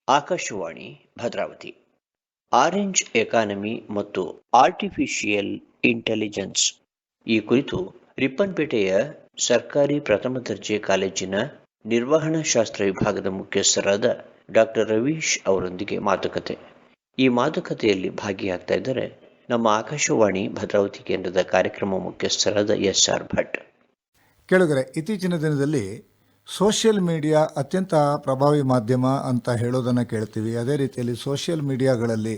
Akashvani Bhadravati. Orange economy ಮತ್ತು artificial intelligence ಈ ಕುರಿತು ರಿಪ್ಪನ್ಪೇಟೆಯ ಸರ್ಕಾರಿ ಪ್ರಥಮ ದರ್ಜೆ ಕಾಲೇಜಿನ ನಿರ್ವಹಣಾ ಶಾಸ್ತ್ರ ವಿಭಾಗದ ಮುಖ್ಯಸ್ಥರಾದ ಡಾಕ್ಟರ್ ರವೀಶ್ ಅವರೊಂದಿಗೆ ಮಾತುಕತೆ. ಈ ಮಾತುಕತೆಯಲ್ಲಿ ಭಾಗಿಯಾಗ್ತಾ ಇದ್ದಾರೆ ನಮ್ಮ ಆಕಾಶವಾಣಿ ಭದ್ರಾವತಿ ಕೇಂದ್ರದ ಕಾರ್ಯಕ್ರಮ ಮುಖ್ಯಸ್ಥರಾದ SR ಭಟ್. ಕೇಳುಗರೆ, ಇತ್ತೀಚಿನ ದಿನದಲ್ಲಿ ಸೋಷಿಯಲ್ ಮೀಡಿಯಾ ಅತ್ಯಂತ ಪ್ರಭಾವಿ ಮಾಧ್ಯಮ ಅಂತ ಹೇಳೋದನ್ನು ಕೇಳ್ತೀವಿ. ಅದೇ ರೀತಿಯಲ್ಲಿ ಸೋಷಿಯಲ್ ಮೀಡಿಯಾಗಳಲ್ಲಿ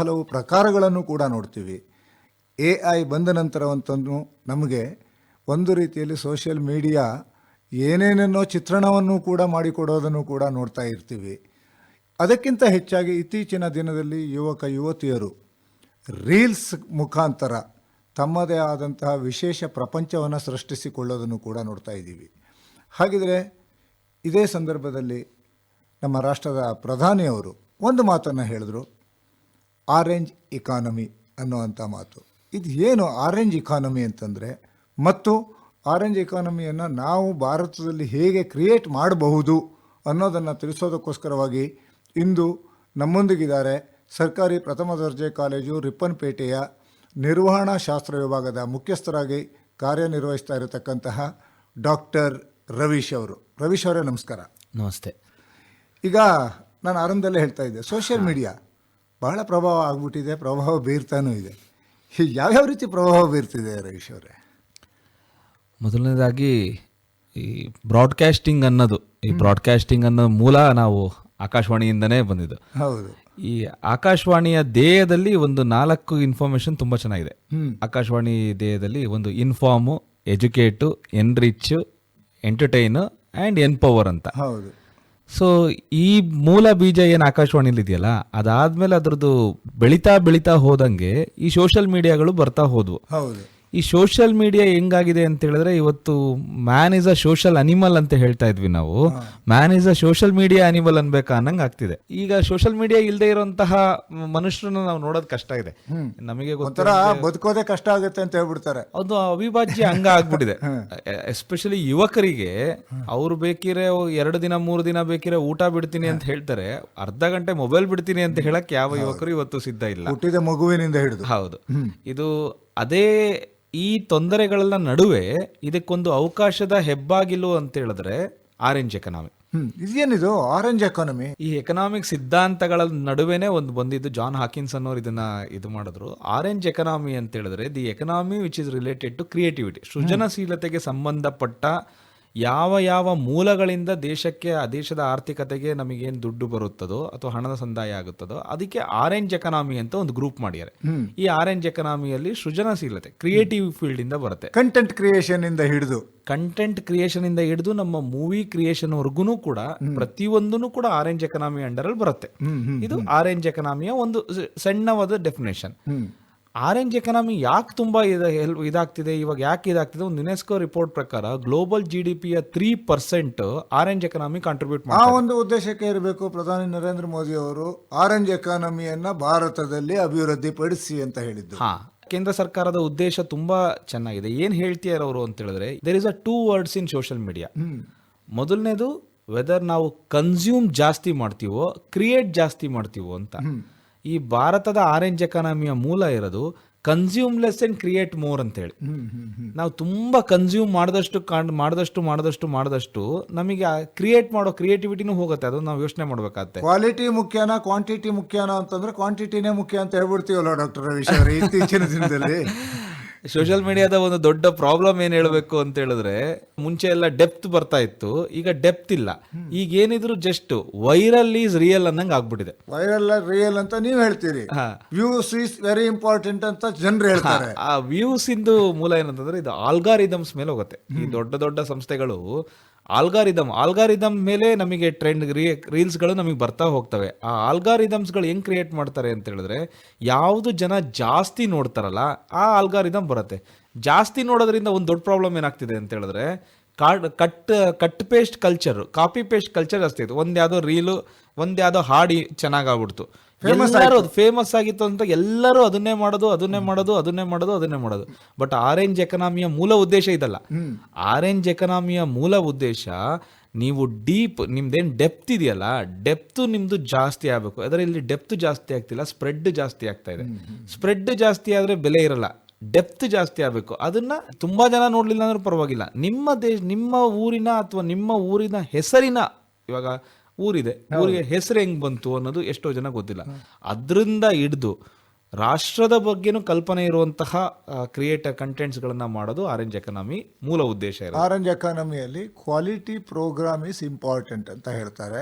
ಹಲವು ಪ್ರಕಾರಗಳನ್ನು ಕೂಡ ನೋಡ್ತೀವಿ. AI ಬಂದ ನಂತರವಂತೂ ನಮಗೆ ಒಂದು ರೀತಿಯಲ್ಲಿ ಸೋಷಿಯಲ್ ಮೀಡಿಯಾ ಏನೇನೇನೋ ಚಿತ್ರಣವನ್ನು ಕೂಡ ಮಾಡಿಕೊಡೋದನ್ನು ಕೂಡ ನೋಡ್ತಾ ಇರ್ತೀವಿ. ಅದಕ್ಕಿಂತ ಹೆಚ್ಚಾಗಿ ಇತ್ತೀಚಿನ ದಿನದಲ್ಲಿ ಯುವತಿಯರು ರೀಲ್ಸ್ ಮುಖಾಂತರ ತಮ್ಮದೇ ಆದಂತಹ ವಿಶೇಷ ಪ್ರಪಂಚವನ್ನು ಸೃಷ್ಟಿಸಿಕೊಳ್ಳೋದನ್ನು ಕೂಡ ನೋಡ್ತಾ ಇದ್ದೀವಿ. ಹಾಗಿದ್ರೆ ಇದೇ ಸಂದರ್ಭದಲ್ಲಿ ನಮ್ಮ ರಾಷ್ಟ್ರದ ಪ್ರಧಾನಿಯವರು ಒಂದು ಮಾತನ್ನು ಹೇಳಿದ್ರು, ಆರೆಂಜ್ ಇಕಾನಮಿ ಅನ್ನುವಂಥ ಮಾತು. ಇದು ಏನು ಆರೆಂಜ್ ಇಕಾನಮಿ ಅಂತಂದರೆ, ಮತ್ತು ಆರೆಂಜ್ ಇಕಾನಮಿಯನ್ನು ನಾವು ಭಾರತದಲ್ಲಿ ಹೇಗೆ ಕ್ರಿಯೇಟ್ ಮಾಡಬಹುದು ಅನ್ನೋದನ್ನು ತಿಳಿಸೋದಕ್ಕೋಸ್ಕರವಾಗಿ ಇಂದು ನಮ್ಮೊಂದಿಗಿದ್ದಾರೆ ಸರ್ಕಾರಿ ಪ್ರಥಮ ದರ್ಜೆ ಕಾಲೇಜು ರಿಪ್ಪನ್ಪೇಟೆಯ ನಿರ್ವಹಣಾ ಶಾಸ್ತ್ರ ವಿಭಾಗದ ಮುಖ್ಯಸ್ಥರಾಗಿ ಕಾರ್ಯನಿರ್ವಹಿಸ್ತಾ ಇರತಕ್ಕಂತಹ ಡಾಕ್ಟರ್ ರವೀಶ್ ಅವರು. ರವೀಶ್ ಅವರೇ, ನಮಸ್ಕಾರ. ನಮಸ್ತೆ. ಈಗ ನಾನು ಆರಂಭದಲ್ಲೇ ಹೇಳ್ತಾ ಇದ್ದೆ, ಸೋಷಿಯಲ್ ಮೀಡಿಯಾ ಬಹಳ ಪ್ರಭಾವ ಆಗ್ಬಿಟ್ಟಿದೆ, ಪ್ರಭಾವ ಬೀರ್ತಾನೂ ಇದೆ. ಯಾವ್ಯಾವ ರೀತಿ ಪ್ರಭಾವ ಬೀರ್ತಿದೆ ರವೀಶ್ ಅವರೇ? ಮೊದಲನೇದಾಗಿ ಈ ಬ್ರಾಡ್ಕಾಸ್ಟಿಂಗ್ ಅನ್ನೋ ಮೂಲ ನಾವು ಆಕಾಶವಾಣಿಯಿಂದನೇ ಬಂದಿದ್ದು. ಹೌದು. ಈ ಆಕಾಶವಾಣಿಯ ಧ್ಯೇಯದಲ್ಲಿ ಒಂದು 4 ಇನ್ಫಾರ್ಮೇಶನ್ ತುಂಬ ಚೆನ್ನಾಗಿದೆ. ಆಕಾಶವಾಣಿ ಧ್ಯೇಯದಲ್ಲಿ ಒಂದು ಇನ್ಫಾರ್ಮು, ಎಜುಕೇಟು, ಎನ್ರಿಚ್, ಎಂಟರ್ಟೈನ್ ಆ್ಯಂಡ್ ಎನ್ಪವರ್ ಅಂತ. ಹೌದು. ಸೊ ಈ ಮೂಲ ಬೀಜ ಏನು ಆಕಾಶವಾಣಿಲಿ ಇದೆಯಲ್ಲ, ಅದಾದ್ಮೇಲೆ ಅದ್ರದ್ದು ಬೆಳೀತಾ ಹೋದಂಗೆ ಈ ಸೋಷಿಯಲ್ ಮೀಡಿಯಾಗಳು ಬರ್ತಾ ಹೋದ್ವು. ಹೌದು. ಈ ಸೋಷಿಯಲ್ ಮೀಡಿಯಾ ಹೆಂಗಾಗಿದೆ ಅಂತ ಹೇಳಿದ್ರೆ, ಇವತ್ತು man is a social animal ಅಂತ ಹೇಳ್ತಾ ಇದ್ವಿ ನಾವು. Man is a social media animal ಅನ್ಬೇಕಾ ಅನ್ನಂಗೆ ಆಗ್ತಿದೆ. ಈಗ ಸೋಷಿಯಲ್ ಮೀಡಿಯಾ ಇಲ್ಲದೆ ಇರುವಂತಹ ಮನುಷ್ಯರನ್ನ ನಾವು ನೋಡೋದು ಕಷ್ಟ ಇದೆ. ನಮಗೆ ಬದುಕೋದೇ ಕಷ್ಟ ಆಗುತ್ತೆ ಅಂತ ಹೇಳ್ಬಿಡ್ತಾರೆ. ಅದು ಅವಿಭಾಜ್ಯ ಅಂಗ ಆಗ್ಬಿಟ್ಟಿದೆ. ಎಸ್ಪೆಷಲಿ ಯುವಕರಿಗೆ ಅವ್ರು ಬೇಕಿದ್ರೆ 2 ದಿನ 3 ದಿನ ಬೇಕಿದ್ರೆ ಊಟ ಬಿಡ್ತೀನಿ ಅಂತ ಹೇಳ್ತಾರೆ, ಅರ್ಧ ಗಂಟೆ ಮೊಬೈಲ್ ಬಿಡ್ತೀನಿ ಅಂತ ಹೇಳಕ್ ಯಾವ ಯುವಕರು ಇವತ್ತು ಸಿದ್ಧ ಇಲ್ಲ, ಹುಟ್ಟಿದ ಮಗುವಿನಿಂದ ಹಿಡಿದು. ಹೌದು. ಇದು ಅದೇ ಈ ತೊಂದರೆಗಳ ನಡುವೆ ಇದಕ್ಕೊಂದು ಅವಕಾಶದ ಹೆಬ್ಬಾಗಿಲು ಅಂತ ಹೇಳಿದ್ರೆ ಆರೆಂಜ್ ಎಕನಾಮಿ. ಇದೇನಿದು ಆರೆಂಜ್ ಎಕಾನಮಿ? ಈ ಎಕನಾಮಿಕ್ ಸಿದ್ಧಾಂತಗಳ ನಡುವೆನೆ ಒಂದು ಬಂದಿದ್ದು. ಜಾನ್ ಹಾಕಿನ್ಸ್ ಅನ್ನೋರು ಇದು ಮಾಡಿದ್ರು. ಆರೆಂಜ್ ಎಕನಾಮಿ ಅಂತ ಹೇಳಿದ್ರೆ the economy which is related to creativity, ಸೃಜನಶೀಲತೆಗೆ ಸಂಬಂಧಪಟ್ಟ ಯಾವ ಮೂಲಗಳಿಂದ ದೇಶಕ್ಕೆ, ಆ ದೇಶದ ಆರ್ಥಿಕತೆಗೆ ನಮಗೇನು ದುಡ್ಡು ಬರುತ್ತದೋ ಅಥವಾ ಹಣದ ಸಂದಾಯ ಆಗುತ್ತದೋ ಅದಕ್ಕೆ ಆರೆಂಜ್ ಎಕನಾಮಿ ಅಂತ ಒಂದು ಗ್ರೂಪ್ ಮಾಡಿದ್ದಾರೆ. ಈ ಆರೆಂಜ್ ಎಕನಾಮಿಯಲ್ಲಿ ಸೃಜನಶೀಲತೆ, ಕ್ರಿಯೇಟಿವ್ ಫೀಲ್ಡ್ ಇಂದ ಬರುತ್ತೆ. ಕಂಟೆಂಟ್ ಕ್ರಿಯೇಷನ್ ಇಂದ ಹಿಡಿದು ನಮ್ಮ ಮೂವಿ ಕ್ರಿಯೇಷನ್ ವರ್ಗುನು ಕೂಡ ಪ್ರತಿಯೊಂದೂ ಕೂಡ ಆರೆಂಜ್ ಎಕನಾಮಿ ಅಂಡರ್ ಅಲ್ಲಿ ಬರುತ್ತೆ. ಇದು ಆರೆಂಜ್ ಎಕನಾಮಿಯ ಒಂದು ಸಣ್ಣವಾದ ಡೆಫಿನೇಷನ್. ಆರೆಂಜ್ ಎಕನಾಮಿ ಯಾಕೆ ತುಂಬಾ ಇದಾಗ್ತಿದೆ, ಇವಾಗ ಯಾಕೆ ಇದಾಗ್ತಿದೆ? ಒಂದು ಯುನೆಸ್ಕೋ ರಿಪೋರ್ಟ್ ಪ್ರಕಾರ ಗ್ಲೋಬಲ್ GDPಯ 3% ಆರೆಂಜ್ ಎಕನಾಮಿ ಕಾಂಟ್ರಿಬ್ಯೂಟ್ ಮಾಡಿ. ಆ ಒಂದು ಉದ್ದೇಶಕ್ಕೆ ಇರಬೇಕು ಪ್ರಧಾನಿ ನರೇಂದ್ರ ಮೋದಿ ಅವರು ಆರೆಂಜ್ ಎಕಾನಮಿಯನ್ನ ಭಾರತದಲ್ಲಿ ಅಭಿವೃದ್ಧಿಪಡಿಸಿ ಅಂತ ಹೇಳಿದ್ದು. ಕೇಂದ್ರ ಸರ್ಕಾರದ ಉದ್ದೇಶ ತುಂಬಾ ಚೆನ್ನಾಗಿದೆ. ಏನ್ ಹೇಳ್ತೀಯಾರ ಅವರು ಅಂತ ಹೇಳಿದ್ರೆ, there is a 2 words in social media. ಮೊದಲನೇದು, ವೆದರ್ ನಾವು ಕನ್ಸ್ಯೂಮ್ ಜಾಸ್ತಿ ಮಾಡ್ತೀವೋ ಕ್ರಿಯೇಟ್ ಜಾಸ್ತಿ ಮಾಡ್ತೀವೋ ಅಂತ. ಈ ಭಾರತದ ಆರೆಂಜ್ ಎಕಾನಮಿಯ ಮೂಲ ಇರೋದು consume less and create more ಅಂತೇಳಿ. ನಾವು ತುಂಬಾ ಕನ್ಸ್ಯೂಮ್ ಮಾಡಿದಷ್ಟು ನಮಗೆ ಕ್ರಿಯೇಟ್ ಮಾಡೋ ಕ್ರಿಯೇಟಿವಿಟಿನೂ ಹೋಗುತ್ತೆ. ಅದು ನಾವು ಯೋಚನೆ ಮಾಡ್ಬೇಕಾಗತ್ತೆ. ಕ್ವಾಲಿಟಿ ಮುಖ್ಯನಾ ಕ್ವಾಂಟಿಟಿ ಮುಖ್ಯನಾ ಅಂತಂದ್ರೆ ಕ್ವಾಂಟಿಟಿನೇ ಮುಖ್ಯ ಅಂತ ಹೇಳ್ಬಿಡ್ತೀವಲ್ಲ ಡಾಕ್ಟರ್ ರವೀಶ್ ಅವರೇ. ಇತ್ತೀಚಿನ ದಿನದಲ್ಲಿ ಸೋಷಿಯಲ್ ಮೀಡಿಯಾದ ಒಂದು ದೊಡ್ಡ ಪ್ರಾಬ್ಲಮ್ ಏನ್ ಹೇಳ್ಬೇಕು ಅಂತ ಹೇಳಿದ್ರೆ, ಮುಂಚೆ ಎಲ್ಲ ಡೆಪ್ತ್ ಬರ್ತಾ ಇತ್ತು, ಈಗ ಡೆಪ್ತ್ ಇಲ್ಲ. ಈಗ ಏನಿದ್ರು ಜಸ್ಟ್ ವೈರಲ್ ಈಸ್ ರಿಯಲ್ ಅನ್ನಂಗೆ ಆಗ್ಬಿಟ್ಟಿದೆ. ವೈರಲ್ ರಿಯಲ್ ಅಂತ ನೀವು ಹೇಳ್ತೀರಿ, ವ್ಯೂಸ್ ಈಸ್ ವೆರಿ ಇಂಪಾರ್ಟೆಂಟ್ ಅಂತ ಜನರು ಹೇಳ್ತಾರೆ. ಆ ವ್ಯೂಸ್ ಇಂದು ಮೂಲ ಏನಂತಂದ್ರೆ ಇದು ಆಲ್ಗಾರಿದಮ್ಸ್ ಮೇಲೆ ಹೋಗುತ್ತೆ. ಈ ದೊಡ್ಡ ಸಂಸ್ಥೆಗಳು ಆಲ್ಗಾರಿದಮ್ ಮೇಲೆ ನಮಗೆ ಟ್ರೆಂಡ್ ರೀಲ್ಸ್ಗಳು ನಮಗೆ ಬರ್ತಾ ಹೋಗ್ತವೆ. ಆ ಆಲ್ಗಾರಿದಮ್ಸ್ಗಳು ಹೆಂಗ್ ಕ್ರಿಯೇಟ್ ಮಾಡ್ತಾರೆ ಅಂತ ಹೇಳಿದ್ರೆ, ಯಾವುದು ಜನ ಜಾಸ್ತಿ ನೋಡ್ತಾರಲ್ಲ ಆ ಆಲ್ಗಾರಿದಮ್ ಬರುತ್ತೆ. ಜಾಸ್ತಿ ನೋಡೋದ್ರಿಂದ ಒಂದು ದೊಡ್ಡ ಪ್ರಾಬ್ಲಮ್ ಏನಾಗ್ತಿದೆ ಅಂತ ಹೇಳಿದ್ರೆ, cut paste culture, copy paste culture ಜಾಸ್ತಿ ಇತ್ತು. ಒಂದ್ಯಾವುದೋ ರೀಲು, ಒಂದ್ಯಾವುದೋ ಹಾಡಿ ಚೆನ್ನಾಗಾಗ್ಬಿಡ್ತು, ಫೇಮಸ್ ಆಗಿತ್ತು ಅಂತ ಎಲ್ಲರೂ ಅದನ್ನೇ ಮಾಡೋದು. ಬಟ್ ಆರೆಂಜ್ ಎಕನಾಮಿಯ ಮೂಲ ಉದ್ದೇಶ ಇದಲ್ಲ. ಆರೆಂಜ್ ಎಕನಾಮಿಯ ಮೂಲ ಉದ್ದೇಶ ನೀವು ಡೀಪ್ ನಿಮ್ದೇನು ಡೆಪ್ತ್ ಇದೆಯಲ್ಲ, ಡೆಪ್ತು ನಿಮ್ದು ಜಾಸ್ತಿ ಆಗಬೇಕು. ಅದರಲ್ಲಿ ಡೆಪ್ತ್ ಜಾಸ್ತಿ ಆಗ್ತಿಲ್ಲ, ಸ್ಪ್ರೆಡ್ ಜಾಸ್ತಿ ಆಗ್ತಾ ಇದೆ. ಸ್ಪ್ರೆಡ್ ಜಾಸ್ತಿ ಆದರೆ ಬೆಲೆ ಇರಲ್ಲ, ಡೆಪ್ತ್ ಜಾಸ್ತಿ ಆಗಬೇಕು. ಅದನ್ನ ತುಂಬಾ ಜನ ನೋಡ್ಲಿಲ್ಲ ಅಂದ್ರೆ ಪರವಾಗಿಲ್ಲ, ನಿಮ್ಮ ಊರಿನ ಅಥವಾ ನಿಮ್ಮ ಊರಿನ ಹೆಸರಿನ, ಇವಾಗ ಊರಿದೆ, ಊರಿಗೆ ಹೆಸರು ಹೆಂಗ್ ಬಂತು ಅನ್ನೋದು ಎಷ್ಟೋ ಜನ ಗೊತ್ತಿಲ್ಲ. ಅದರಿಂದ ಹಿಡಿದು ರಾಷ್ಟ್ರದ ಬಗ್ಗೆನೂ ಕಲ್ಪನೆ ಇರುವಂತಹ ಕಂಟೆಂಟ್ಸ್ಗಳನ್ನ ಮಾಡೋದು ಆರೆಂಜ್ ಎಕಾನಮಿ ಮೂಲ ಉದ್ದೇಶ ಇರೋದು. ಆರೆಂಜ್ ಎಕಾನಮಿಯಲ್ಲಿ ಕ್ವಾಲಿಟಿ ಪ್ರೋಗ್ರಾಮ್ ಈಸ್ ಇಂಪಾರ್ಟೆಂಟ್ ಅಂತ ಹೇಳ್ತಾರೆ.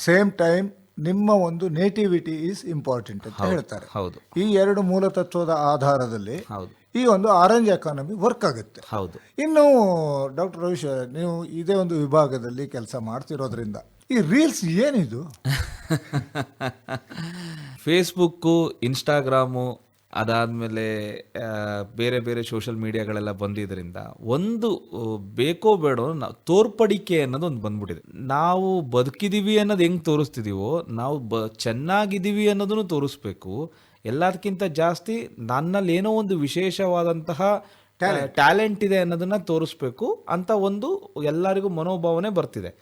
ಸೇಮ್ ಟೈಮ್ ನಿಮ್ಮ ಒಂದು ನೇಟಿವಿಟಿ ಈಸ್ ಇಂಪಾರ್ಟೆಂಟ್ ಅಂತ ಹೇಳ್ತಾರೆ. ಹೌದು, ಈ ಎರಡು ಮೂಲ ತತ್ವದ ಆಧಾರದಲ್ಲಿ ಹೌದು, ಈ ಒಂದು ಆರೆಂಜ್ ಎಕಾನಮಿ ವರ್ಕ್ ಆಗುತ್ತೆ. ಹೌದು. ಇನ್ನು ಡಾಕ್ಟರ್ ರವೀಶ್, ನೀವು ಇದೇ ಒಂದು ವಿಭಾಗದಲ್ಲಿ ಕೆಲಸ ಮಾಡ್ತಿರೋದ್ರಿಂದ ಈ ರೀಲ್ಸ್ ಏನಿದು? ಫೇಸ್ಬುಕ್ಕು, ಇನ್ಸ್ಟಾಗ್ರಾಮು, ಅದಾದಮೇಲೆ ಬೇರೆ ಬೇರೆ ಸೋಷಿಯಲ್ ಮೀಡಿಯಾಗಳೆಲ್ಲ ಬಂದಿದ್ದರಿಂದ ಒಂದು ಬೇಕೋ ಬೇಡೋ ತೋರ್ಪಡಿಕೆ ಅನ್ನೋದು ಒಂದು ಬಂದ್ಬಿಟ್ಟಿದೆ. ನಾವು ಬದುಕಿದೀವಿ ಅನ್ನೋದು ಹೆಂಗೆ ತೋರಿಸ್ತಿದೀವೋ, ನಾವು ಚೆನ್ನಾಗಿದ್ದೀವಿ ಅನ್ನೋದನ್ನು ತೋರಿಸ್ಬೇಕು. ಎಲ್ಲದಕ್ಕಿಂತ ಜಾಸ್ತಿ ನನ್ನಲ್ಲಿ ಏನೋ ಒಂದು ವಿಶೇಷವಾದಂತಹ ಟ್ಯಾಲೆಂಟ್ ಇದೆ ಅನ್ನೋದನ್ನ ತೋರಿಸ್ಬೇಕು ಅಂತ ಒಂದು ಎಲ್ಲರಿಗೂ ಮನೋಭಾವನೆ ಬರ್ತಿದೆ.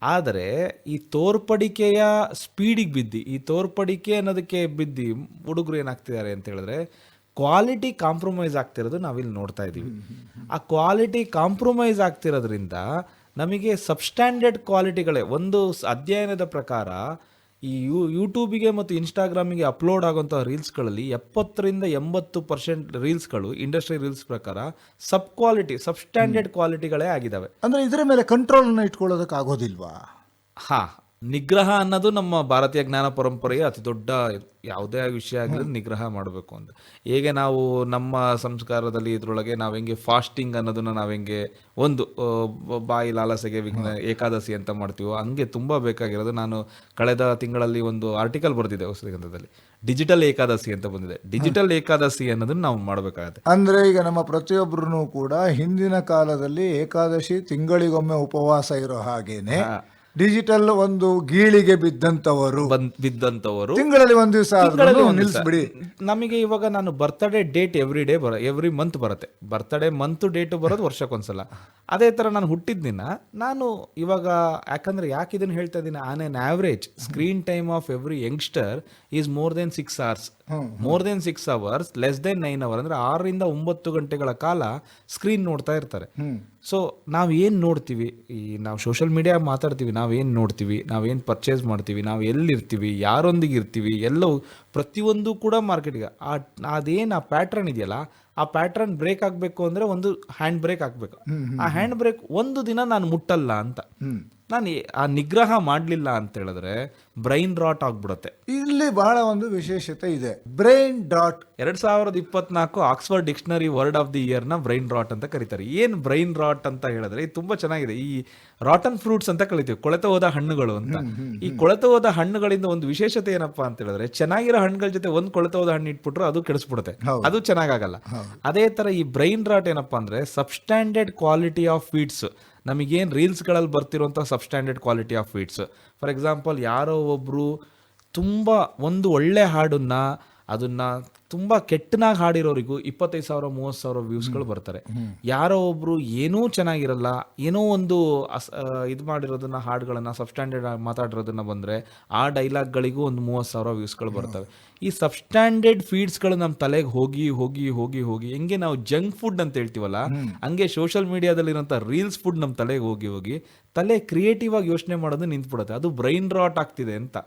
ಆದರೆ ಈ ತೋರ್ಪಡಿಕೆಯ ಸ್ಪೀಡಿಗೆ ಬಿದ್ದು, ಈ ತೋರ್ಪಡಿಕೆ ಅನ್ನೋದಕ್ಕೆ ಬಿದ್ದು ಹುಡುಗರು ಏನಾಗ್ತಿದ್ದಾರೆ ಅಂತ ಹೇಳಿದ್ರೆ ಕ್ವಾಲಿಟಿ ಕಾಂಪ್ರಮೈಸ್ ಆಗ್ತಿರೋದು ನಾವಿಲ್ಲಿ ನೋಡ್ತಾ ಇದ್ದೀವಿ. ಆ ಕ್ವಾಲಿಟಿ ಕಾಂಪ್ರಮೈಸ್ ಆಗ್ತಿರೋದ್ರಿಂದ ನಮಗೆ ಸಬ್ಸ್ಟ್ಯಾಂಡರ್ಡ್ ಕ್ವಾಲಿಟಿಗಳೇ, ಒಂದು ಅಧ್ಯಯನದ ಪ್ರಕಾರ ಈ ಯೂಟ್ಯೂಬಿಗೆ ಮತ್ತು ಇನ್ಸ್ಟಾಗ್ರಾಮಿಗೆ ಅಪ್ಲೋಡ್ ಆಗುವಂಥ ರೀಲ್ಸ್ಗಳಲ್ಲಿ 70-80% ರೀಲ್ಸ್ಗಳು ಇಂಡಸ್ಟ್ರಿ ರೀಲ್ಸ್ ಪ್ರಕಾರ ಸಬ್ಸ್ಟ್ಯಾಂಡರ್ಡ್ ಕ್ವಾಲಿಟಿಗಳೇ ಆಗಿದ್ದಾವೆ. ಅಂದ್ರೆ ಇದರ ಮೇಲೆ ಕಂಟ್ರೋಲ್ನ ಇಟ್ಕೊಳ್ಳೋದಕ್ಕೆ ಆಗೋದಿಲ್ವಾ? ನಿಗ್ರಹ ಅನ್ನೋದು ನಮ್ಮ ಭಾರತೀಯ ಜ್ಞಾನ ಪರಂಪರೆಯ ಅತಿ ದೊಡ್ಡ, ಯಾವುದೇ ವಿಷಯ ಆಗಲಿ ನಿಗ್ರಹ ಮಾಡಬೇಕು ಅಂತ. ಹೇಗೆ ನಾವು ನಮ್ಮ ಸಂಸ್ಕಾರದಲ್ಲಿ ಇದ್ರೊಳಗೆ ನಾವು ಹೆಂಗೆ ಫಾಸ್ಟಿಂಗ್ ಅನ್ನೋದನ್ನ ನಾವು ಹೆಂಗೆ ಒಂದು ಬಾಯಿ ಲಾಲಸೆಗೆ ಏಕಾದಶಿ ಅಂತ ಮಾಡ್ತೀವೋ, ಹಂಗೆ ತುಂಬ ಬೇಕಾಗಿರೋದು. ನಾನು ಕಳೆದ ತಿಂಗಳಲ್ಲಿ ಒಂದು ಆರ್ಟಿಕಲ್ ಬರೆದಿದ್ದೆ ಹೊಸಗಂಧದಲ್ಲಿ, ಡಿಜಿಟಲ್ ಏಕಾದಶಿ ಅಂತ ಬಂದಿದೆ. ಡಿಜಿಟಲ್ ಏಕಾದಶಿ ಅನ್ನೋದನ್ನ ನಾವು ಮಾಡಬೇಕಾಗತ್ತೆ. ಅಂದ್ರೆ ಈಗ ನಮ್ಮ ಪ್ರತಿಯೊಬ್ಬರೂ ಕೂಡ ಹಿಂದಿನ ಕಾಲದಲ್ಲಿ ಏಕಾದಶಿ ತಿಂಗಳಿಗೊಮ್ಮೆ ಉಪವಾಸ ಇರೋ ಹಾಗೇನೆ ಡಿಜಿಟಲ್ ಒಂದು ಗೀಳಿಗೆ ಬಿದ್ದಂತವರು ತಿಂಗಳಲ್ಲಿ ಒಂದು ದಿವಸ ನಿಲ್ಲಿಸ್ಬಿಡಿ. ನಮಗೆ ಇವಾಗ ನಾನು ಬರ್ತ್ಡೇ ಡೇಟ್ ಎವ್ರಿ ಮಂತ್ ಬರುತ್ತೆ, ಬರ್ತ್ಡೇ ಮಂತ್ ಡೇಟ್ ಬರೋದು ವರ್ಷಕ್ಕೊಂದ್ಸಲ. ಅದೇ ತರ ನಾನು ಹುಟ್ಟಿದ ದಿನ ನಾನು ಇವಾಗ, ಯಾಕೆ ಇದನ್ನ ಹೇಳ್ತಾ ಇದ್ದೀನಿ, on N average screen time of every youngster is more than 6 hours, more than 6 hours, less than 9 hours, ಅಂದ್ರೆ 6-9 ಗಂಟೆಗಳ ಕಾಲ ಸ್ಕ್ರೀನ್ ನೋಡ್ತಾ ಇರ್ತಾರೆ. ಸೊ ನಾವೇನು ನೋಡ್ತೀವಿ, ಈ ನಾವು ಸೋಷಿಯಲ್ ಮೀಡಿಯಾ ಮಾತಾಡ್ತೀವಿ, ನಾವೇನು ನೋಡ್ತೀವಿ, ನಾವೇನು ಪರ್ಚೇಸ್ ಮಾಡ್ತೀವಿ, ನಾವು ಎಲ್ಲಿರ್ತೀವಿ, ಯಾರೊಂದಿಗೆ ಇರ್ತೀವಿ, ಎಲ್ಲವೂ ಪ್ರತಿಯೊಂದು ಕೂಡ ಮಾರ್ಕೆಟ್ಗೆ ಅದೇನು ಆ ಪ್ಯಾಟ್ರನ್ ಇದೆಯಲ್ಲ, ಆ ಪ್ಯಾಟ್ರನ್ ಬ್ರೇಕ್ ಆಗಬೇಕು ಅಂದರೆ ಒಂದು ಹ್ಯಾಂಡ್ ಬ್ರೇಕ್ ಹಾಕಬೇಕು. ಆ ಹ್ಯಾಂಡ್ ಬ್ರೇಕ್ ಒಂದು ದಿನ ನಾನು ಮುಟ್ಟಲ್ಲ ಅಂತ, ನಾನು ಆ ನಿಗ್ರಹ ಮಾಡಲಿಲ್ಲ ಅಂತ ಹೇಳಿದ್ರೆ ಬ್ರೈನ್ ರಾಟ್ ಆಗ್ಬಿಡುತ್ತೆ. ಇಲ್ಲಿ ಬಹಳ ಒಂದು ವಿಶೇಷತೆ ಇದೆ, brain rot. 2024 Oxford dictionary word of the year ನ ಬ್ರೈನ್ ರಾಟ್ ಅಂತ ಕರೀತಾರೆ. ಏನ್ ಬ್ರೈನ್ ರಾಟ್ ಅಂತ ಹೇಳಿದ್ರೆ ಇದು ತುಂಬಾ ಚೆನ್ನಾಗಿದೆ. ಈ ರಾಟನ್ ಫ್ರೂಟ್ಸ್ ಅಂತ ಕರಿತೀವಿ, ಕೊಳೆತ ಹೋದ ಹಣ್ಣುಗಳು ಅಂತ. ಈ ಕೊಳೆತ ಹೋದ ಹಣ್ಣುಗಳಿಂದ ಒಂದು ವಿಶೇಷತೆ ಏನಪ್ಪಾ ಅಂತ ಹೇಳಿದ್ರೆ, ಚೆನ್ನಾಗಿರೋ ಹಣ್ಣುಗಳ ಜೊತೆ ಒಂದು ಕೊಳೆತ ಹೋದ ಹಣ್ಣು ಇಟ್ಬಿಟ್ರು ಅದು ಕೆಡಿಸ್ಬಿಡುತ್ತೆ, ಅದು ಚೆನ್ನಾಗಲ್ಲ. ಅದೇ ತರ ಈ ಬ್ರೈನ್ ರಾಟ್ ಏನಪ್ಪಾ ಅಂದ್ರೆ ಸಬ್ಸ್ಟ್ಯಾಂಡರ್ಡ್ ಕ್ವಾಲಿಟಿ ಆಫ್ ಫೀಡ್ಸ್, ನಮಗೇನು ರೀಲ್ಸ್ಗಳಲ್ಲಿ ಬರ್ತಿರುವಂಥ substandard quality of feeds. For example, ಯಾರೋ ಒಬ್ಬರು ತುಂಬ ಒಂದು ಒಳ್ಳೆ ಹಾಡನ್ನ ಅದನ್ನ ತುಂಬ ಕೆಟ್ಟನಾಗಿ ಹಾಡಿರೋರಿಗೂ 25,000-30,000 ವ್ಯೂಸ್ಗಳು ಬರ್ತಾರೆ. ಯಾರೋ ಒಬ್ರು ಏನೂ ಚೆನ್ನಾಗಿರಲ್ಲ, ಏನೋ ಒಂದು ಇದು ಮಾಡಿರೋದನ್ನ, ಹಾಡುಗಳನ್ನ ಸಬ್ಸ್ಟ್ಯಾಂಡರ್ಡ್ ಮಾತಾಡಿರೋದನ್ನ ಬಂದರೆ ಆ ಡೈಲಾಗ್ಗಳಿಗೂ ಒಂದು 30,000 ವ್ಯೂಸ್ಗಳು ಬರ್ತವೆ. ಈ ಸಬ್ಸ್ಟ್ಯಾಂಡರ್ಡ್ ಫೀಡ್ಸ್ಗಳು ನಮ್ಮ ತಲೆಗೆ ಹೋಗಿ ಹೋಗಿ ಹೋಗಿ ಹೋಗಿ ಹೆಂಗೆ ನಾವು ಜಂಕ್ ಫುಡ್ ಅಂತ ಹೇಳ್ತೀವಲ್ಲ, ಹಂಗೆ ಸೋಷಿಯಲ್ ಮೀಡಿಯಾದಲ್ಲಿರೋಂಥ ರೀಲ್ಸ್ ಫುಡ್ ನಮ್ಮ ತಲೆಗೆ ಹೋಗಿ ಹೋಗಿ ತಲೆ ಕ್ರಿಯೇಟಿವ್ ಆಗಿ ಯೋಚನೆ ಮಾಡೋದು ನಿಂತ್ಬಿಡುತ್ತೆ. ಅದು ಬ್ರೈನ್ ರಾಟ್ ಆಗ್ತಿದೆ ಅಂತ.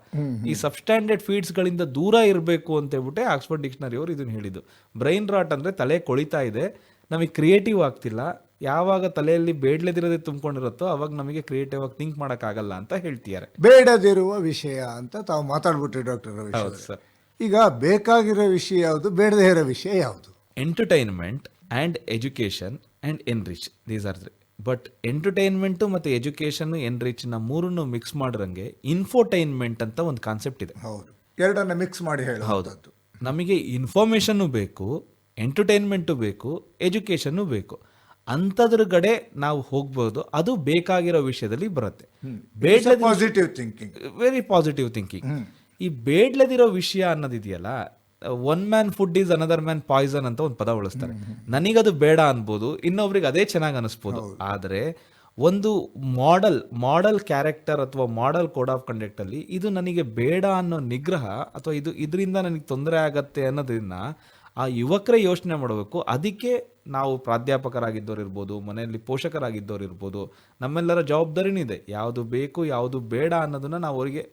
ಈ ಸಬ್ಸ್ಟ್ಯಾಂಡರ್ಡ್ ಫೀಡ್ಸ್ಗಳಿಂದ ದೂರ ಇರಬೇಕು ಅಂತ ಹೇಳ್ಬಿಟ್ಟೆ ಆಕ್ಸ್ಫರ್ಡ್ ಡಿಕ್ಷನರಿ ಅವರು ಇದನ್ನ ಹೇಳಿದ್ದು. ಬ್ರೈನ್ ರಾಟ್ ಅಂದ್ರೆ ತಲೆ ಕೊಳಿತಾ ಇದೆ, ನಮಗೆ ಕ್ರಿಯೇಟಿವ್ ಆಗ್ತಿಲ್ಲ. ಯಾವಾಗ ತಲೆಯಲ್ಲಿ ಬೇಡದಿರೋದೇ ತುಂಬಿಕೊಂಡಿರುತ್ತೋ ಅವಾಗ ನಮಗೆ ಕ್ರಿಯೇಟಿವ್ ಆಗಿ ಥಿಂಕ್ ಮಾಡೋಕ್ಕಾಗಲ್ಲ ಅಂತ ಹೇಳ್ತಿದ್ದಾರೆ. ಬೇಡದಿರುವ ವಿಷಯ ಅಂತ ತಾವು ಮಾತಾಡ್ಬಿಟ್ರಿ ಡಾಕ್ಟರ್ ರವೀಶ್. ಹೌದು ಸರ್. ಈಗ ಬೇಕಾಗಿರೋ ವಿಷಯ ಯಾವುದು, ಬೇಡದೇ ಇರೋ ವಿಷಯ ಯಾವುದು? Entertainment and education and enrich, these are 3. But entertainment ಮತ್ತು ಎಜುಕೇಷನ್ ಎನ್ರಿಚ್ನ ಮೂರನ್ನು ಮಿಕ್ಸ್ ಮಾಡಿರಂಗೆ ಇನ್ಫೋಟೈನ್ಮೆಂಟ್ ಅಂತ ಒಂದು ಕಾನ್ಸೆಪ್ಟ್ ಇದೆ. ಹೌದು, ಎರಡನ್ನ ಮಿಕ್ಸ್ ಮಾಡಿ ಹೇಳಿ. ಹೌದು, ನಮಗೆ ಇನ್ಫಾರ್ಮೇಷನ್ನು ಬೇಕು, ಎಂಟರ್ಟೈನ್ಮೆಂಟು ಬೇಕು, ಎಜುಕೇಷನ್ನು ಬೇಕು. ಅಂಥದ್ರಗಡೆ ನಾವು ಹೋಗ್ಬೋದು, ಅದು ಬೇಕಾಗಿರೋ ವಿಷಯದಲ್ಲಿ ಬರುತ್ತೆ. Positive thinking, very positive thinking. ಈ ಬೇಡ್ಲದಿರೋ ವಿಷಯ ಅನ್ನೋದಿದೆಯಲ್ಲ, one man food is another man poison ಅಂತ ಒಂದು ಪದ ಬಳಸ್ತಾರೆ. ನನಗದು ಬೇಡ ಅನ್ಬೋದು, ಇನ್ನೊಬ್ರಿಗೆ ಅದೇ ಚೆನ್ನಾಗಿ ಅನಿಸ್ಬೋದು. ಆದರೆ ಒಂದು ಮಾಡೆಲ್ ಕ್ಯಾರೆಕ್ಟರ್ ಅಥವಾ ಮಾಡೆಲ್ ಕೋಡ್ ಆಫ್ ಕಂಡಕ್ಟ್ ಅಲ್ಲಿ ಇದು ನನಗೆ ಬೇಡ ಅನ್ನೋ ನಿಗ್ರಹ ಅಥವಾ ಇದರಿಂದ ನನಗೆ ತೊಂದರೆ ಆಗತ್ತೆ ಅನ್ನೋದನ್ನ ಆ ಯುವಕರೇ ಯೋಚನೆ ಮಾಡಬೇಕು. ಅದಕ್ಕೆ ನಾವು ಪ್ರಾಧ್ಯಾಪಕರಾಗಿದ್ದವ್ರು ಇರ್ಬೋದು, ಮನೆಯಲ್ಲಿ ಪೋಷಕರಾಗಿದ್ದವ್ರು ಇರ್ಬೋದು, ನಮ್ಮೆಲ್ಲರ ಜವಾಬ್ದಾರಿನೂ ಇದೆ. ಯಾವುದು ಬೇಕು ಯಾವುದು ಬೇಡ ಅನ್ನೋದನ್ನ ನಾವು ಅವರಿಗೆ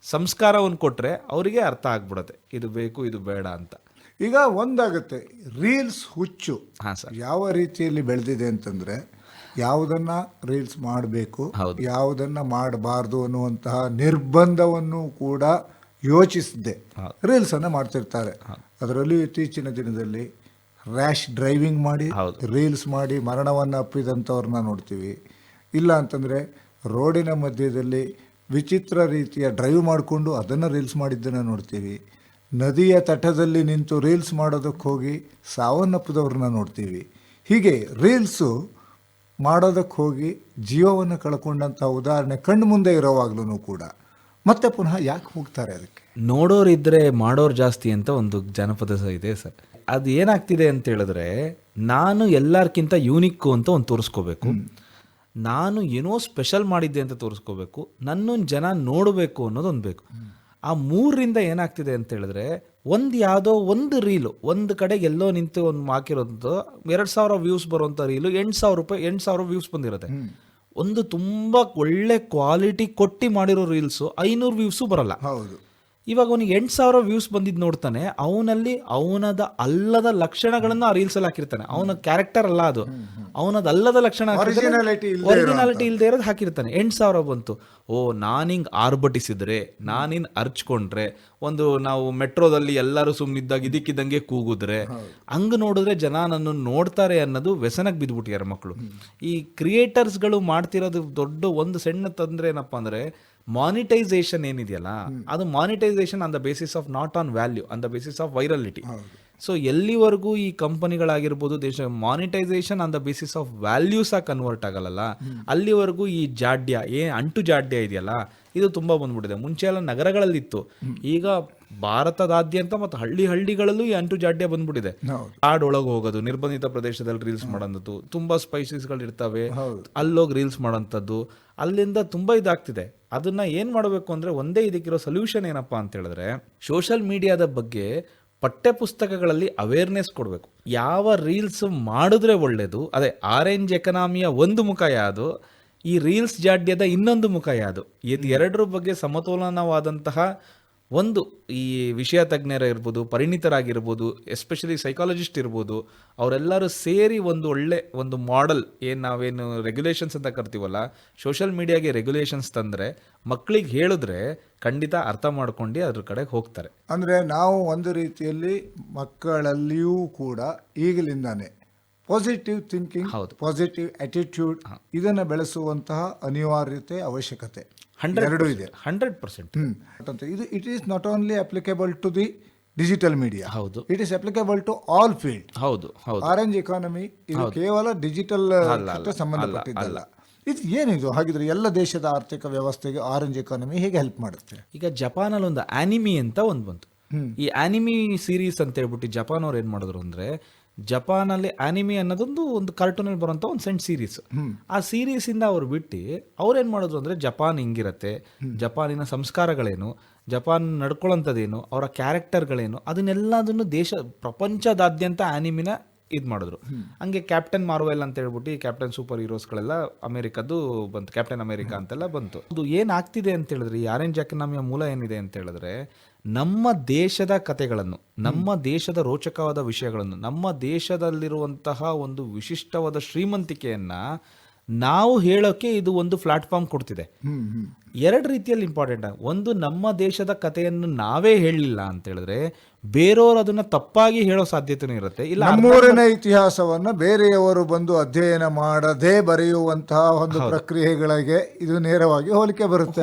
ಸಂಸ್ಕಾರವನ್ನು ಕೊಟ್ಟರೆ ಅವರಿಗೆ ಅರ್ಥ ಆಗ್ಬಿಡುತ್ತೆ, ಇದು ಬೇಕು ಇದು ಬೇಡ ಅಂತ. ಈಗ ಒಂದಾಗುತ್ತೆ, ರೀಲ್ಸ್ ಹುಚ್ಚು ಹಾಂ ಸರ್. ಯಾವ ರೀತಿಯಲ್ಲಿ ಬೆಳೆದಿದೆ ಅಂತಂದ್ರೆ, ಯಾವುದನ್ನ ರೀಲ್ಸ್ ಮಾಡಬೇಕು ಯಾವುದನ್ನ ಮಾಡಬಾರ್ದು ಅನ್ನುವಂತಹ ನಿರ್ಬಂಧವನ್ನು ಕೂಡ ಯೋಚಿಸದೆ ರೀಲ್ಸ್ ಅನ್ನ ಮಾಡ್ತಿರ್ತಾರೆ. ಅದರಲ್ಲೂ ಇತ್ತೀಚಿನ ದಿನದಲ್ಲಿ ರ್ಯಾಶ್ ಡ್ರೈವಿಂಗ್ ಮಾಡಿ ರೀಲ್ಸ್ ಮಾಡಿ ಮರಣವನ್ನು ಅಪ್ಪಿದಂಥವ್ರನ್ನ ನೋಡ್ತೀವಿ. ಇಲ್ಲ ಅಂತಂದರೆ ರೋಡಿನ ಮಧ್ಯದಲ್ಲಿ ವಿಚಿತ್ರ ರೀತಿಯ ಡ್ರೈವ್ ಮಾಡಿಕೊಂಡು ಅದನ್ನು ರೀಲ್ಸ್ ಮಾಡಿದ್ದನ್ನು ನೋಡ್ತೀವಿ. ನದಿಯ ತಟದಲ್ಲಿ ನಿಂತು ರೀಲ್ಸ್ ಮಾಡೋದಕ್ಕೆ ಹೋಗಿ ಸಾವನ್ನಪ್ಪಿದವ್ರನ್ನ ನೋಡ್ತೀವಿ. ಹೀಗೆ ರೀಲ್ಸು ಮಾಡೋದಕ್ಕೆ ಹೋಗಿ ಜೀವವನ್ನು ಕಳ್ಕೊಂಡಂಥ ಉದಾಹರಣೆ ಕಣ್ಣು ಮುಂದೆ ಇರೋವಾಗ್ಲೂ ಕೂಡ ಮತ್ತೆ ಪುನಃ ಯಾಕೆ ಹೋಗ್ತಾರೆ? ಅದಕ್ಕೆ ನೋಡೋರಿದ್ರೆ ಮಾಡೋರು ಜಾಸ್ತಿ ಅಂತ ಒಂದು ಜನಪದ ಇದೆ ಸರ್. ಅದು ಏನಾಗ್ತಿದೆ ಅಂತ ಹೇಳಿದ್ರೆ, ನಾನು ಎಲ್ಲರಿಗಿಂತ ಯೂನಿಕ್ಕು ಅಂತ ಒಂದು ತೋರಿಸ್ಕೋಬೇಕು, ನಾನು ಏನೋ ಸ್ಪೆಷಲ್ ಮಾಡಿದ್ದೆ ಅಂತ ತೋರಿಸ್ಕೋಬೇಕು, ನನ್ನೊಂದು ಜನ ನೋಡಬೇಕು ಅನ್ನೋದೊಂದು ಬೇಕು. ಆ ಮೂರರಿಂದ ಏನಾಗ್ತಿದೆ ಅಂತ ಹೇಳಿದ್ರೆ, ಯಾವುದೋ ಒಂದು ರೀಲು ಒಂದು ಕಡೆಗೆ ಎಲ್ಲೋ ನಿಂತು ಒಂದು ಹಾಕಿರೋದು 2,000 ವ್ಯೂಸ್ ಬರುವಂಥ ರೀಲು 8,000 ವ್ಯೂಸ್ ಬಂದಿರುತ್ತೆ. ಒಂದು ತುಂಬ ಒಳ್ಳೆ ಕ್ವಾಲಿಟಿ ಕೊಟ್ಟು ಮಾಡಿರೋ ರೀಲ್ಸು 500 ವ್ಯೂಸು ಬರಲ್ಲ. ಹೌದು. ಇವಾಗ ಅವನಿಗೆ 8,000 ವ್ಯೂಸ್ ಬಂದಿದ್ದು ನೋಡ್ತಾನೆ, ಅವನಲ್ಲಿ ಅವನದ ಅಲ್ಲದ ಲಕ್ಷಣಗಳನ್ನು ಆ ರೀಲ್ಸ್ ಅಲ್ಲಿ ಹಾಕಿರ್ತಾನೆ. ಅವನ ಕ್ಯಾರೆಕ್ಟರ್ ಅಲ್ಲ ಅದು, ಅವನದ ಅಲ್ಲದ ಲಕ್ಷಣ ಒರಿಜಿನಾಲಿಟಿ ಇಲ್ಲದೆ ಇರೋದು ಹಾಕಿರ್ತಾನೆ. 8,000 ಬಂತು. ನಾನು ಹಿಂಗೆ ಆರ್ಭಟಿಸಿದ್ರೆ, ನಾನಿನ್ ಅರ್ಚ್ಕೊಂಡ್ರೆ, ನಾವು ಮೆಟ್ರೋದಲ್ಲಿ ಎಲ್ಲರೂ ಸುಮ್ಮನಿದ್ದಾಗ ಇದಕ್ಕಿದ್ದಂಗೆ ಕೂಗಿದ್ರೆ, ಹಂಗೆ ನೋಡಿದ್ರೆ ಜನ ನನ್ನ ನೋಡ್ತಾರೆ ಅನ್ನೋದು ವ್ಯಸನಕ್ಕೆ ಬಿದ್ದುಬಿಟ್ಟಿದ್ದಾರೆ ಮಕ್ಕಳು. ಈ ಕ್ರಿಯೇಟರ್ಸ್ಗಳು ಮಾಡ್ತಿರೋದು ದೊಡ್ಡ ಒಂದು ಸಣ್ಣ ತೊಂದರೆ ಏನಪ್ಪಾ ಅಂದ್ರೆ, ಮಾನಿಟೈಸೇಷನ್ ಏನಿದೆಯಲ್ಲ, ಅದು monetisation on the basis of not on value, on the basis of virality. So ಎಲ್ಲಿವರೆಗೂ ಈ ಕಂಪನಿಗಳಾಗಿರ್ಬೋದು monetisation on the basis of values ಆಗಿ ಕನ್ವರ್ಟ್ ಆಗಲ್ಲ, ಅಲ್ಲಿವರೆಗೂ ಈ ಅಂಟು ಜಾಡ್ಯ ಇದೆಯಲ್ಲ, ಇದು ತುಂಬಾ ಬಂದ್ಬಿಟ್ಟಿದೆ. ಮುಂಚೆ ಎಲ್ಲ ನಗರಗಳಲ್ಲಿತ್ತು, ಈಗ ಭಾರತದಾದ್ಯಂತ ಮತ್ತು ಹಳ್ಳಿಗಳಲ್ಲೂ ಈ ಅಂಟು ಜಾಡ್ಯ ಬಂದ್ಬಿಟ್ಟಿದೆ. ಕಾಡೊಳಗೆ ಹೋಗೋದು, ನಿರ್ಬಂಧಿತ ಪ್ರದೇಶದಲ್ಲಿ ರೀಲ್ಸ್ ಮಾಡೋದು, ತುಂಬಾ ಸ್ಪೈಸಸ್ಗಳು ಇರ್ತವೆ, ಅಲ್ಲೋಗಿ ರೀಲ್ಸ್ ಮಾಡೋಂಥದ್ದು, ಅಲ್ಲಿಂದ ತುಂಬಾ ಇದಾಗ್ತಿದೆ. ಅದನ್ನ ಏನ್ ಮಾಡಬೇಕು ಅಂದ್ರೆ, ಒಂದೇ ಇದಕ್ಕಿರೋ ಸೊಲ್ಯೂಷನ್ ಏನಪ್ಪಾ ಅಂತ ಹೇಳಿದ್ರೆ, ಸೋಷಿಯಲ್ ಮೀಡಿಯಾದ ಬಗ್ಗೆ ಪಠ್ಯ ಪುಸ್ತಕಗಳಲ್ಲಿ ಅವೇರ್ನೆಸ್ ಕೊಡಬೇಕು. ಯಾವ ರೀಲ್ಸ್ ಮಾಡಿದ್ರೆ ಒಳ್ಳೇದು, ಅದೇ ಆರೆಂಜ್ ಎಕನಾಮಿಯ ಒಂದು ಮುಖ ಯಾವುದು, ಈ ರೀಲ್ಸ್ ಜಾಡ್ಯದ ಇನ್ನೊಂದು ಮುಖ ಯಾವುದು, ಇದು ಎರಡರ ಬಗ್ಗೆ ಸಮತೋಲನವಾದಂತಹ ಒಂದು ಈ ವಿಷಯ ತಜ್ಞರ ಇರ್ಬೋದು, ಪರಿಣಿತರಾಗಿರ್ಬೋದು, ಎಸ್ಪೆಷಲಿ ಸೈಕಾಲಜಿಸ್ಟ್ ಇರ್ಬೋದು, ಅವರೆಲ್ಲರೂ ಸೇರಿ ಒಂದು ಒಳ್ಳೆ ಒಂದು ಮಾಡೆಲ್, ನಾವೇನು ರೆಗ್ಯುಲೇಷನ್ಸ್ ಅಂತ ಕರ್ತೀವಲ್ಲ, ಸೋಷಿಯಲ್ ಮೀಡಿಯಾಗೆ ರೆಗ್ಯುಲೇಷನ್ಸ್ ತಂದರೆ ಮಕ್ಕಳಿಗೆ ಹೇಳಿದ್ರೆ ಖಂಡಿತ ಅರ್ಥ ಮಾಡ್ಕೊಂಡು ಅದ್ರ ಕಡೆಗೆ ಹೋಗ್ತಾರೆ. ಅಂದರೆ ನಾವು ಒಂದು ರೀತಿಯಲ್ಲಿ ಮಕ್ಕಳಲ್ಲಿಯೂ ಕೂಡ ಈಗಲಿಂದಾನೆ ಪಾಸಿಟಿವ್ ಥಿಂಕಿಂಗ್, ಪಾಸಿಟಿವ್ ಅಟಿಟ್ಯೂಡ್ ಇದನ್ನು ಬೆಳೆಸುವಂತಹ ಅನಿವಾರ್ಯತೆ, ಅವಶ್ಯಕತೆ ಎರಡೂ ಇದೆ. 100%. ಇದು it is not only applicable to the digital media, ಹೌದು, it is applicable to all field. ಹೌದು. ಆರೆಂಜ್ ಎಕಾನಮಿ ಇದು ಕೇವಲ ಡಿಜಿಟಲ್ ಸಂಬಂಧಪಟ್ಟಿದ್ದಲ್ಲ. ಇದು ಏನಿದು ಹಾಗಿದ್ರೆ ಎಲ್ಲ ದೇಶದ ಆರ್ಥಿಕ ವ್ಯವಸ್ಥೆಗೆ ಆರೆಂಜ್ ಎಕಾನಮಿ ಹೇಗೆ ಹೆಲ್ಪ್ ಮಾಡುತ್ತೆ? ಈಗ ಜಪಾನಲ್ಲಿ ಒಂದು ಆನಿಮಿ ಅಂತ ಒಂದು ಬಂತು. ಈ ಆನಿಮಿ ಸೀರೀಸ್ ಅಂತ ಹೇಳ್ಬಿಟ್ಟು ಜಪಾನ್ ಅವ್ರು ಏನ್ ಮಾಡಿದ್ರು ಅಂದ್ರೆ, ಜಪಾನಲ್ಲಿ ಆನಿಮಿ ಅನ್ನೋದೊಂದು ಒಂದು ಕಾರ್ಟೂನಲ್ಲಿ ಬರುವಂತ ಒಂದು ಸಣ್ಣ ಸೀರೀಸ್. ಆ ಸೀರೀಸ್ ಇಂದ ಅವ್ರು ಬಿಟ್ಟು ಅವ್ರೇನ್ ಮಾಡಿದ್ರು ಅಂದ್ರೆ, ಜಪಾನ್ ಹಿಂಗಿರತ್ತೆ, ಜಪಾನಿನ ಸಂಸ್ಕಾರಗಳೇನು, ಜಪಾನ್ ನಡ್ಕೊಳ್ಳೋಂಥದ್ದೇನು, ಅವರ ಕ್ಯಾರೆಕ್ಟರ್ಗಳೇನು, ಅದನ್ನೆಲ್ಲದನ್ನು ಪ್ರಪಂಚದಾದ್ಯಂತ ಆನಿಮಿನ ಇದು ಮಾಡಿದ್ರು. ಹಂಗೆ ಕ್ಯಾಪ್ಟನ್ ಮಾರ್ವೆಲ್ ಅಂತ ಹೇಳ್ಬಿಟ್ಟು ಕ್ಯಾಪ್ಟನ್ ಸೂಪರ್ ಹೀರೋಸ್ಗಳೆಲ್ಲ ಅಮೆರಿಕದ್ದು ಬಂತು, ಕ್ಯಾಪ್ಟನ್ ಅಮೆರಿಕಾ ಅಂತೆಲ್ಲ ಬಂತು. ಅದು ಏನಾಗ್ತಿದೆ ಅಂತ ಹೇಳಿದ್ರೆ, ಈ ಆರೆಂಜ್ ಎಕಾನಮಿಯ ಮೂಲ ಏನಿದೆ ಅಂತ ಹೇಳಿದ್ರೆ, ನಮ್ಮ ದೇಶದ ಕಥೆಗಳನ್ನು, ನಮ್ಮ ದೇಶದ ರೋಚಕವಾದ ವಿಷಯಗಳನ್ನು, ನಮ್ಮ ದೇಶದಲ್ಲಿರುವಂತಹ ಒಂದು ವಿಶಿಷ್ಟವಾದ ಶ್ರೀಮಂತಿಕೆಯನ್ನ ನಾವು ಹೇಳೋಕೆ ಇದು ಒಂದು ಪ್ಲಾಟ್ಫಾರ್ಮ್ ಕೊಡ್ತಿದೆ. ಎರಡು ರೀತಿಯಲ್ಲಿ ಇಂಪಾರ್ಟೆಂಟ್. ಒಂದು, ನಮ್ಮ ದೇಶದ ಕಥೆಯನ್ನು ನಾವೇ ಹೇಳಲಿಲ್ಲ ಅಂತ ಹೇಳಿದ್ರೆ ಬೇರೆಯವರು ಅದನ್ನ ತಪ್ಪಾಗಿ ಹೇಳೋ ಸಾಧ್ಯತೆನೂ ಇರುತ್ತೆ. ಇಲ್ಲ, ನಮ್ಮೂರಿನ ಇತಿಹಾಸವನ್ನ ಬೇರೆಯವರು ಬಂದು ಅಧ್ಯಯನ ಮಾಡದೆ ಬರೆಯುವಂತಹ ಒಂದು ಪ್ರಕ್ರಿಯೆಗಳಿಗೆ ಇದು ನೇರವಾಗಿ ಹೋಲಿಕೆ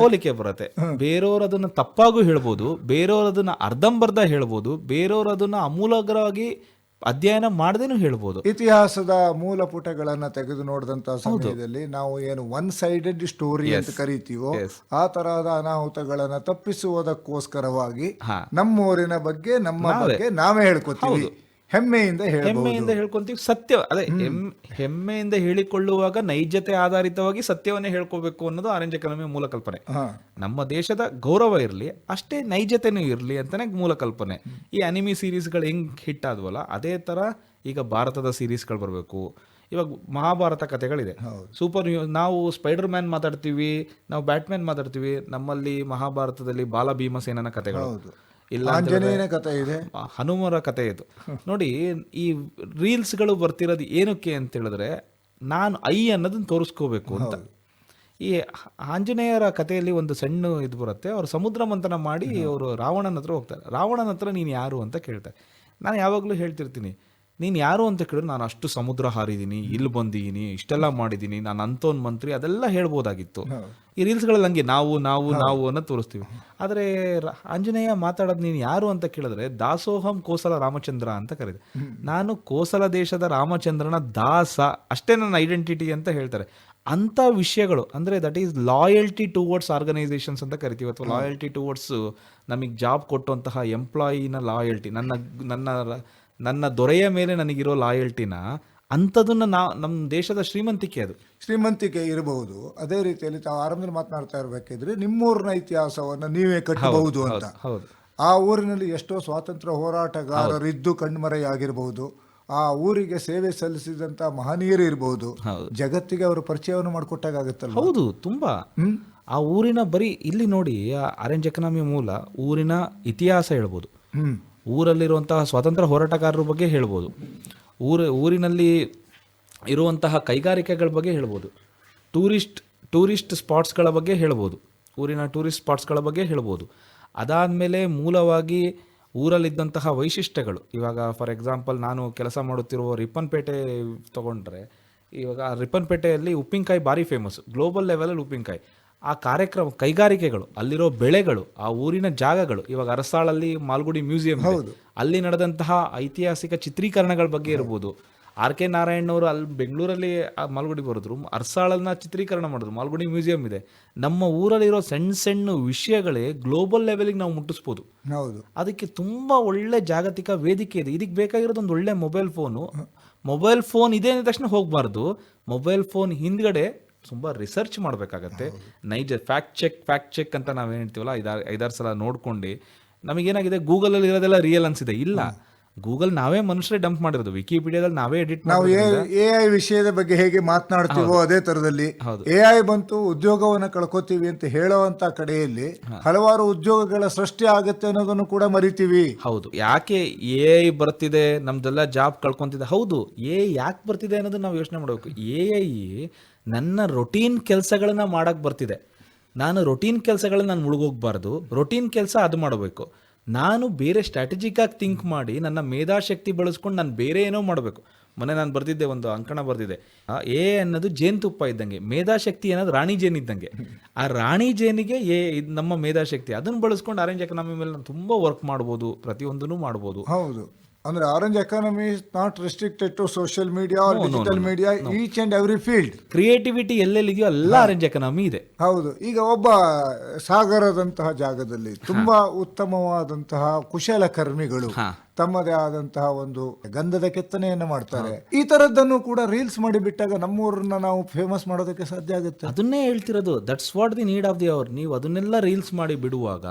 ಬರುತ್ತೆ. ಬೇರೆಯವರು ಅದನ್ನ ತಪ್ಪಾಗೂ ಹೇಳ್ಬೋದು, ಬೇರೆಯವರು ಅದನ್ನ ಅರ್ಧಂಬರ್ಧ ಹೇಳ್ಬೋದು, ಬೇರೆಯವರು ಅದನ್ನ ಅಮೂಲಾಗ್ರವಾಗಿ ಅಧ್ಯಯನ ಮಾಡದೇನು ಹೇಳ್ಬೋದು. ಇತಿಹಾಸದ ಮೂಲ ಪುಟಗಳನ್ನ ತೆಗೆದು ನೋಡಿದಂತಹ ಸಮಯದಲ್ಲಿ ನಾವು ಏನು ಒನ್ ಸೈಡೆಡ್ ಸ್ಟೋರಿ ಅಂತ ಕರಿತೀವೋ, ಆ ತರಹದ ಅನಾಹುತಗಳನ್ನ ತಪ್ಪಿಸುವುದಕ್ಕೋಸ್ಕರವಾಗಿ ನಮ್ಮೂರಿನ ಬಗ್ಗೆ, ನಮ್ಮ ಬಗ್ಗೆ ನಾವೇ ಹೇಳ್ಕೊತೀವಿ. ಹೆಮ್ಮೆಯಿಂದ ಹೇಳ್ಬೋದು. ಹೆಮ್ಮೆಯಿಂದ ಹೇಳ್ಕೊಂತೀವಿ. ಸತ್ಯ ಅದೇ ಹೆಮ್ಮೆಯಿಂದ ಹೇಳಿಕೊಳ್ಳುವಾಗ ನೈಜತೆ ಆಧಾರಿತವಾಗಿ ಸತ್ಯವನ್ನೇ ಹೇಳ್ಕೋಬೇಕು ಅನ್ನೋದು ಆರೆಂಜ್ ಎಕಾನಮಿ ಮೂಲ ಕಲ್ಪನೆ. ನಮ್ಮ ದೇಶದ ಗೌರವ ಇರಲಿ, ಅಷ್ಟೇ ನೈಜತೆನೂ ಇರಲಿ ಅಂತಾನೆ ಮೂಲ ಕಲ್ಪನೆ. ಈ ಅನಿಮಿ ಸೀರೀಸ್ಗಳು ಹೆಂಗ್ ಹಿಟ್ ಆದ್ವಲ್ಲ, ಅದೇ ತರ ಈಗ ಭಾರತದ ಸೀರೀಸ್ಗಳು ಬರಬೇಕು. ಇವಾಗ ಮಹಾಭಾರತ ಕಥೆಗಳಿದೆ, ಸೂಪರ್ ನಾವು ಸ್ಪೈಡರ್ ಮ್ಯಾನ್ ಮಾತಾಡ್ತೀವಿ, ನಾವು ಬ್ಯಾಟ್ಮ್ಯಾನ್ ಮಾತಾಡ್ತೀವಿ, ನಮ್ಮಲ್ಲಿ ಮಹಾಭಾರತದಲ್ಲಿ ಬಾಲ ಭೀಮಸೇನನ ಕಥೆಗಳು, ಇಲ್ಲ ಆಂಜನೇಯನ ಕಥೆ ಇದೆ, ಹನುಮರ ಕಥೆ ಇದು. ನೋಡಿ, ಈ ರೀಲ್ಸ್ಗಳು ಬರ್ತಿರೋದು ಏನಕ್ಕೆ ಅಂತ ಹೇಳಿದ್ರೆ, ನಾನು ಅನ್ನೋದನ್ನ ತೋರಿಸ್ಕೋಬೇಕು ಅಂತ. ಈ ಆಂಜನೇಯರ ಕಥೆಯಲ್ಲಿ ಒಂದು ಸಣ್ಣ ಇದು ಬರುತ್ತೆ, ಅವ್ರು ಸಮುದ್ರ ಮಂಥನ ಮಾಡಿ ಅವರು ರಾವಣನ ಹತ್ರ ಹೋಗ್ತಾರೆ. ರಾವಣನ ಹತ್ರ ನೀನು ಯಾರು ಅಂತ ಕೇಳ್ತಾರೆ. ನಾನು ಯಾವಾಗಲೂ ಹೇಳ್ತಿರ್ತೀನಿ, ನೀನು ಯಾರು ಅಂತ ಕೇಳಿದ್ರೆ, ನಾನು ಅಷ್ಟು ಸಮುದ್ರ ಹಾರಿದ್ದೀನಿ, ಇಲ್ಲಿ ಬಂದಿದ್ದೀನಿ, ಇಷ್ಟೆಲ್ಲ ಮಾಡಿದ್ದೀನಿ, ನಾನು ಅಂತೋನ್ ಮಂತ್ರಿ, ಅದೆಲ್ಲ ಹೇಳ್ಬೋದಾಗಿತ್ತು. ಈ ರೀಲ್ಸ್ಗಳಲ್ಲಿ ಹಂಗೆ ನಾವು ನಾವು ನಾವು ಅನ್ನೋ ತೋರಿಸ್ತೀವಿ. ಆದರೆ ಆಂಜನೇಯ ಮಾತಾಡೋದು ನೀನು ಯಾರು ಅಂತ ಕೇಳಿದ್ರೆ, ದಾಸೋಹಂ ಕೋಸಲ ರಾಮಚಂದ್ರ ಅಂತ ಕರೀದೆ. ನಾನು ಕೋಸಲ ದೇಶದ ರಾಮಚಂದ್ರನ ದಾಸ, ಅಷ್ಟೇ ನನ್ನ ಐಡೆಂಟಿಟಿ ಅಂತ ಹೇಳ್ತಾರೆ. ಅಂಥ ವಿಷಯಗಳು ಅಂದರೆ that is loyalty towards organisations ಅಂತ ಕರಿತೀವಿ, ಅಥವಾ ಲಾಯಲ್ಟಿ ಟುವರ್ಡ್ಸ್ ನಮಗೆ ಜಾಬ್ ಕೊಟ್ಟಂತಹ ಎಂಪ್ಲಾಯಿನ ಲಾಯಲ್ಟಿ, ನನ್ನ ದೊರೆಯ ಮೇಲೆ ನನಗಿರೋ ಲಾಯಲ್ಟಿನ, ಅಂಥದನ್ನ ನಮ್ಮ ದೇಶದ ಶ್ರೀಮಂತಿಕೆ ಇರಬಹುದು. ಅದೇ ರೀತಿಯಲ್ಲಿ ತಾವು ಆರಂಭದಲ್ಲಿ ಮಾತನಾಡ್ತಾ ಇರಬೇಕಿದ್ರೆ ನಿಮ್ಮೂರಿನ ಇತಿಹಾಸವನ್ನು ನೀವೇ ಕಟ್ಟಬಹುದು ಅಂತ. ಆ ಊರಿನಲ್ಲಿ ಎಷ್ಟೋ ಸ್ವಾತಂತ್ರ್ಯ ಹೋರಾಟಗಾರರಿದ್ದು ಕಣ್ಮರೆಯಾಗಿರಬಹುದು, ಆ ಊರಿಗೆ ಸೇವೆ ಸಲ್ಲಿಸಿದಂತ ಮಹನೀಯರು ಇರಬಹುದು, ಜಗತ್ತಿಗೆ ಅವರ ಪರಿಚಯವನ್ನು ಮಾಡಿಕೊಟ್ಟಾಗತ್ತಲ್ಲ. ಹೌದು, ತುಂಬಾ ಆ ಊರಿನ ಬರೀ ಇಲ್ಲಿ ನೋಡಿ, ಆರೆಂಜ್ ಎಕಾನಮಿ ಮೂಲ ಊರಿನ ಇತಿಹಾಸ ಹೇಳ್ಬೋದು, ಊರಲ್ಲಿರುವಂತಹ ಸ್ವಾತಂತ್ರ್ಯ ಹೋರಾಟಗಾರರ ಬಗ್ಗೆ ಹೇಳ್ಬೋದು, ಊರಿನಲ್ಲಿ ಇರುವಂತಹ ಕೈಗಾರಿಕೆಗಳ ಬಗ್ಗೆ ಹೇಳ್ಬೋದು, ಟೂರಿಸ್ಟ್ ಸ್ಪಾಟ್ಸ್ಗಳ ಬಗ್ಗೆ ಹೇಳ್ಬೋದು, ಊರಿನ ಟೂರಿಸ್ಟ್ ಸ್ಪಾಟ್ಸ್ಗಳ ಬಗ್ಗೆ ಹೇಳ್ಬೋದು. ಅದಾದಮೇಲೆ ಮೂಲವಾಗಿ ಊರಲ್ಲಿದ್ದಂತಹ ವೈಶಿಷ್ಟ್ಯಗಳು, ಇವಾಗ ಫಾರ್ ಎಕ್ಸಾಂಪಲ್ ನಾನು ಕೆಲಸ ಮಾಡುತ್ತಿರುವ ರಿಪ್ಪನ್ಪೇಟೆ ತಗೊಂಡ್ರೆ, ಇವಾಗ ರಿಪ್ಪನ್ಪೇಟೆಯಲ್ಲಿ ಉಪ್ಪಿನಕಾಯಿ ಭಾರಿ ಫೇಮಸ್, ಗ್ಲೋಬಲ್ ಲೆವೆಲಲ್ಲಿ ಉಪ್ಪಿನಕಾಯಿ. ಆ ಕಾರ್ಯಕ್ರಮ, ಕೈಗಾರಿಕೆಗಳು, ಅಲ್ಲಿರೋ ಬೆಳೆಗಳು, ಆ ಊರಿನ ಜಾಗಗಳು, ಇವಾಗ ಅರಸಾಳಲ್ಲಿ ಮಾಲ್ಗುಡಿ ಮ್ಯೂಸಿಯಂ, ಅಲ್ಲಿ ನಡೆದಂತಹ ಐತಿಹಾಸಿಕ ಚಿತ್ರೀಕರಣಗಳ ಬಗ್ಗೆ ಇರ್ಬೋದು. RK ನಾರಾಯಣ್ ಅವರು ಅಲ್ಲಿ ಬೆಂಗಳೂರಲ್ಲಿ ಮಾಲ್ಗುಡಿ ಬರೆದ್ರು, ಅರಸಾಳನ್ನ ಚಿತ್ರೀಕರಣ ಮಾಡಿದ್ರು, ಮಾಲ್ಗುಡಿ ಮ್ಯೂಸಿಯಂ ಇದೆ. ನಮ್ಮ ಊರಲ್ಲಿರೋ ಸಣ್ಣ ವಿಷಯಗಳೇ ಗ್ಲೋಬಲ್ ಲೆವೆಲ್ಗೆ ನಾವು ಮುಟ್ಟಿಸ್ಬೋದು. ಅದಕ್ಕೆ ತುಂಬಾ ಒಳ್ಳೆ ಜಾಗತಿಕ ವೇದಿಕೆ ಇದೆ. ಇದಕ್ಕೆ ಬೇಕಾಗಿರೋದು ಒಂದು ಒಳ್ಳೆ ಮೊಬೈಲ್ ಫೋನ್ ಇದೆ ಅಂದ ತಕ್ಷಣ ಹೋಗ್ಬಾರ್ದು. ಮೊಬೈಲ್ ಫೋನ್ ಹಿಂದ್ಗಡೆ ತುಂಬ ರಿಸರ್ಚ್ ಮಾಡಬೇಕಾಗತ್ತೆ. ನೈಜ ಫ್ಯಾಕ್ಟ್ ಚೆಕ್ ಅಂತ ನಾವೇನು ಹೇಳ್ತೀವಲ್ಲ, 5-6 ಸಲ ನೋಡ್ಕೊಂಡು ನಮಗೇನಾಗಿದೆ, ಗೂಗಲಲ್ಲಿ ಇರೋದೆಲ್ಲ ರಿಯಲ್ ಅನ್ಸಿದೆ. ಇಲ್ಲ, ಗೂಗಲ್ ನಾವೇ ಮನುಷ್ಯರೇ ಡಂಪ್ ಮಾಡಿರೋದು, ವಿಕಿಪೀಡಿಯಾದಲ್ಲಿ ನಾವೇ ಎಡಿಟ್ ನಾವು AI ವಿಷಯದ ಬಗ್ಗೆ ಹೇಗೆ ಮಾತನಾಡ್ತೀವೋ ಅದೇ ತರದಲ್ಲಿ AI ಬಂತು ಉದ್ಯೋಗವನ್ನು ಕಳ್ಕೊತೀವಿ ಅಂತ ಹೇಳೋವಂತ ಕಡೆಯಲ್ಲಿ ಹಲವಾರು ಉದ್ಯೋಗಗಳ ಸೃಷ್ಟಿ ಆಗುತ್ತೆ ಅನ್ನೋದನ್ನು ಕೂಡ ಮರಿತೀವಿ. ಹೌದು, ಯಾಕೆ AI ಬರ್ತಿದೆ, ನಮ್ದೆಲ್ಲ ಜಾಬ್ ಕಳ್ಕೊಂತಿದೆ. ಹೌದು, AI ಯಾಕೆ ಬರ್ತಿದೆ ಅನ್ನೋದನ್ನ ನಾವು ಯೋಚನೆ ಮಾಡಬೇಕು. AI ನನ್ನ ರೊಟೀನ್ ಕೆಲಸಗಳನ್ನ ಮಾಡಕ್ ಬರ್ತಿದೆ. ನಾನು ರೊಟೀನ್ ಕೆಲಸಗಳನ್ನ ನಾನು ಮುಳುಗೋಗ್ಬಾರ್ದು, ರೊಟೀನ್ ಕೆಲಸ ಅದು ಮಾಡಬೇಕು. ನಾನು ಬೇರೆ ಸ್ಟ್ರಾಟಜಿಕ್ ಆಗಿ ಥಿಂಕ್ ಮಾಡಿ ನನ್ನ ಮೇಧಾಶಕ್ತಿ ಬಳಸ್ಕೊಂಡು ನಾನು ಬೇರೆ ಏನೋ ಮಾಡಬೇಕು. ಮೊನ್ನೆ ನಾನು ಬರ್ದಿದ್ದೆ, ಒಂದು ಅಂಕಣ ಬರ್ದಿದ್ದೆ, ಅನ್ನೋದು ಜೇನುತುಪ್ಪ ಇದ್ದಂಗೆ, ಮೇಧಾಶಕ್ತಿ ಅನ್ನೋದು ರಾಣಿ ಜೇನು ಇದ್ದಂಗೆ. ಆ ರಾಣಿ ಜೇನಿಗೆ ನಮ್ಮ ಮೇಧಾಶಕ್ತಿ, ಅದನ್ನು ಬಳಸ್ಕೊಂಡು ಆರೆಂಜ್ ಎಕಾನಮಿ ಮೇಲೆ ನಾನು ತುಂಬ ವರ್ಕ್ ಮಾಡ್ಬೋದು, ಪ್ರತಿಯೊಂದನ್ನು ಮಾಡ್ಬೋದು. ಹೌದು, ಅಂದ್ರೆ orange economy is not restricted to social media, digital media, each and every field. Creativity ಎಲ್ಲೆಲ್ಲಿದೆಯೋ ಎಲ್ಲ ಆರೆಂಜ್ ಎಕಾನಮಿ ಇದೆ. ಹೌದು, ಈಗ ಒಬ್ಬ ಸಾಗರದಂತಹ ಜಾಗದಲ್ಲಿ ತುಂಬಾ ಉತ್ತಮವಾದಂತಹ ಕುಶಲಕರ್ಮಿಗಳು ತಮ್ಮದೇ ಆದಂತಹ ಒಂದು ಗಂಧದ ಕೆತ್ತನೆಯನ್ನು ಮಾಡ್ತಾರೆ. ಈ ತರದ್ದನ್ನು ಕೂಡ ರೀಲ್ಸ್ ಮಾಡಿ ಬಿಟ್ಟಾಗ ನಮ್ಮೂರನ್ನ ನಾವು ಫೇಮಸ್ ಮಾಡೋದಕ್ಕೆ ಸಾಧ್ಯ ಆಗುತ್ತೆ. ಅದನ್ನೇ ಹೇಳ್ತಿರೋದು, that's what the need of the hour. ನೀವು ಅದನ್ನೆಲ್ಲ ರೀಲ್ಸ್ ಮಾಡಿ ಬಿಡುವಾಗ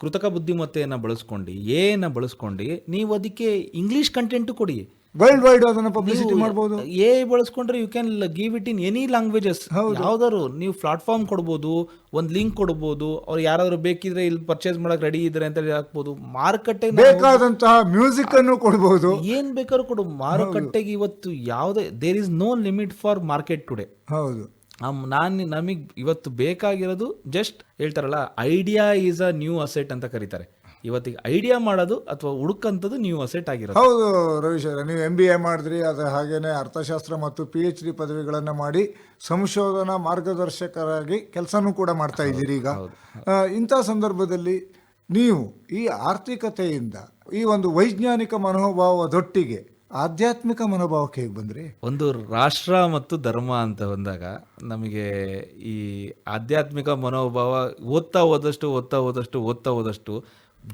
ಕೃತಕ ಬುದ್ಧಿಮತ್ತೆಯನ್ನು ಬಳಸ್ಕೊಂಡು, ಏನ ಬಳಸ್ಕೊಂಡು ನೀವು ಅದಕ್ಕೆ ಇಂಗ್ಲಿಷ್ ಕಂಟೆಂಟ್ ಕೊಡಿ, ವರ್ಲ್ಡ್ ವೈಡ್ ಅದನ್ನ ಪಬ್ಲಿಸಿಟಿ ಮಾಡಬಹುದು. ಬಳಸ್ಕೊಂಡ್ರೆ you can give it in any languages. ಯಾವ್ದಾದ್ರು ನೀವು ಪ್ಲಾಟ್ಫಾರ್ಮ್ ಕೊಡ್ಬೋದು, ಒಂದು ಲಿಂಕ್ ಕೊಡ್ಬೋದು, ಅವ್ರು ಯಾರಾದ್ರೂ ಬೇಕಿದ್ರೆ ಇಲ್ಲಿ ಪರ್ಚೇಸ್ ಮಾಡಕ್ ರೆಡಿ ಇದ್ರೆ ಅಂತ ಹಾಕ್ಬೋದು. ಮಾರುಕಟ್ಟೆ ಬೇಕಾದಂತಹ ಮ್ಯೂಸಿಕ್ ಅನ್ನು ಕೊಡ್ಬೋದು, ಏನ್ ಬೇಕಾದ್ರೂ ಕೊಡು. ಮಾರುಕಟ್ಟೆಗೆ ಇವತ್ತು ಯಾವುದೇ there is no limit for market today. ಹೌದು, ನಮಗೆ ಇವತ್ತು ಬೇಕಾಗಿರೋದು ಜಸ್ಟ್ ಹೇಳ್ತಾರಲ್ಲ, idea is a new asset ಅಂತ ಕರೀತಾರೆ. ಇವತ್ತಿಗೆ ಐಡಿಯಾ ಮಾಡೋದು ಅಥವಾ ಹುಡುಕಂಥದ್ದು ನ್ಯೂ ಅಸೆಟ್ ಆಗಿರೋದು. ಹೌದು ರವೀಶ್, ನೀವು MBA ಮಾಡಿದ್ರಿ, ಅದು ಹಾಗೇನೆ ಅರ್ಥಶಾಸ್ತ್ರ ಮತ್ತು PhD ಪದವಿಗಳನ್ನು ಮಾಡಿ ಸಂಶೋಧನಾ ಮಾರ್ಗದರ್ಶಕರಾಗಿ ಕೆಲಸನೂ ಕೂಡ ಮಾಡ್ತಾ ಇದ್ದೀರಿ ಈಗ. ಇಂಥ ಸಂದರ್ಭದಲ್ಲಿ ನೀವು ಈ ಆರ್ಥಿಕತೆಯಿಂದ ಈ ಒಂದು ವೈಜ್ಞಾನಿಕ ಮನೋಭಾವದೊಟ್ಟಿಗೆ ಆಧ್ಯಾತ್ಮಿಕ ಮನೋಭಾವಕ್ಕೆ ಹೇಗೆ ಬಂದ್ರಿ? ಒಂದು ರಾಷ್ಟ್ರ ಮತ್ತು ಧರ್ಮ ಅಂತ ಬಂದಾಗ ನಮಗೆ ಈ ಆಧ್ಯಾತ್ಮಿಕ ಮನೋಭಾವ ಓದ್ತಾ ಹೋದಷ್ಟು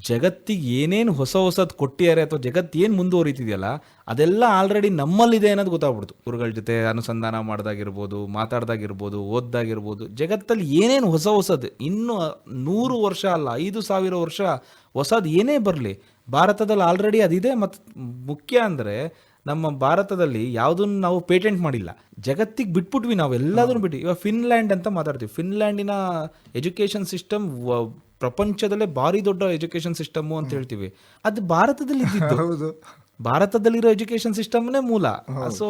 ಜಗತ್ತಿಗೆ ಏನೇನು ಹೊಸದು ಕೊಟ್ಟಿದ್ದಾರೆ ಅಥವಾ ಜಗತ್ತು ಏನು ಮುಂದುವರಿತಿದೆಯಲ್ಲ ಅದೆಲ್ಲ ಆಲ್ರೆಡಿ ನಮ್ಮಲ್ಲಿದೆ ಅನ್ನೋದು ಗೊತ್ತಾಗ್ಬಿಡ್ತು. ಗುರುಗಳ ಜೊತೆ ಅನುಸಂಧಾನ ಮಾಡ್ದಾಗಿರ್ಬೋದು, ಮಾತಾಡ್ದಾಗಿರ್ಬೋದು, ಓದ್ದಾಗಿರ್ಬೋದು, ಜಗತ್ತಲ್ಲಿ ಏನೇನು ಹೊಸದು ಇನ್ನು 100 ವರ್ಷ ಅಲ್ಲ 5,000 ವರ್ಷ ಹೊಸದು ಏನೇ ಬರಲಿ ಭಾರತದಲ್ಲಿ ಆಲ್ರೆಡಿ ಅದಿದೆ. ಮತ್ತು ಮುಖ್ಯ ಅಂದರೆ ನಮ್ಮ ಭಾರತದಲ್ಲಿ ಯಾವುದನ್ನು ನಾವು ಪೇಟೆಂಟ್ ಮಾಡಿಲ್ಲ, ಜಗತ್ತಿಗೆ ಬಿಟ್ಬಿಟ್ವಿ ನಾವು ಎಲ್ಲದನ್ನು ಬಿಟ್ಟು. ಇವಾಗ ಫಿನ್ಲ್ಯಾಂಡ್ ಅಂತ ಮಾತಾಡ್ತೀವಿ. ಫಿನ್ಲ್ಯಾಂಡಿನ ಎಜುಕೇಷನ್ ಸಿಸ್ಟಮ್ ಪ್ರಪಂಚದಲ್ಲೇ ಭಾರಿ ದೊಡ್ಡ ಎಜುಕೇಷನ್ ಸಿಸ್ಟಮು ಅಂತ ಹೇಳ್ತೀವಿ. ಅದು ಭಾರತದಲ್ಲಿ ಇದ್ದಿದ್ದು, ಭಾರತದಲ್ಲಿರೋ ಎಜುಕೇಷನ್ ಸಿಸ್ಟಮ್ನೇ ಮೂಲ. ಸೊ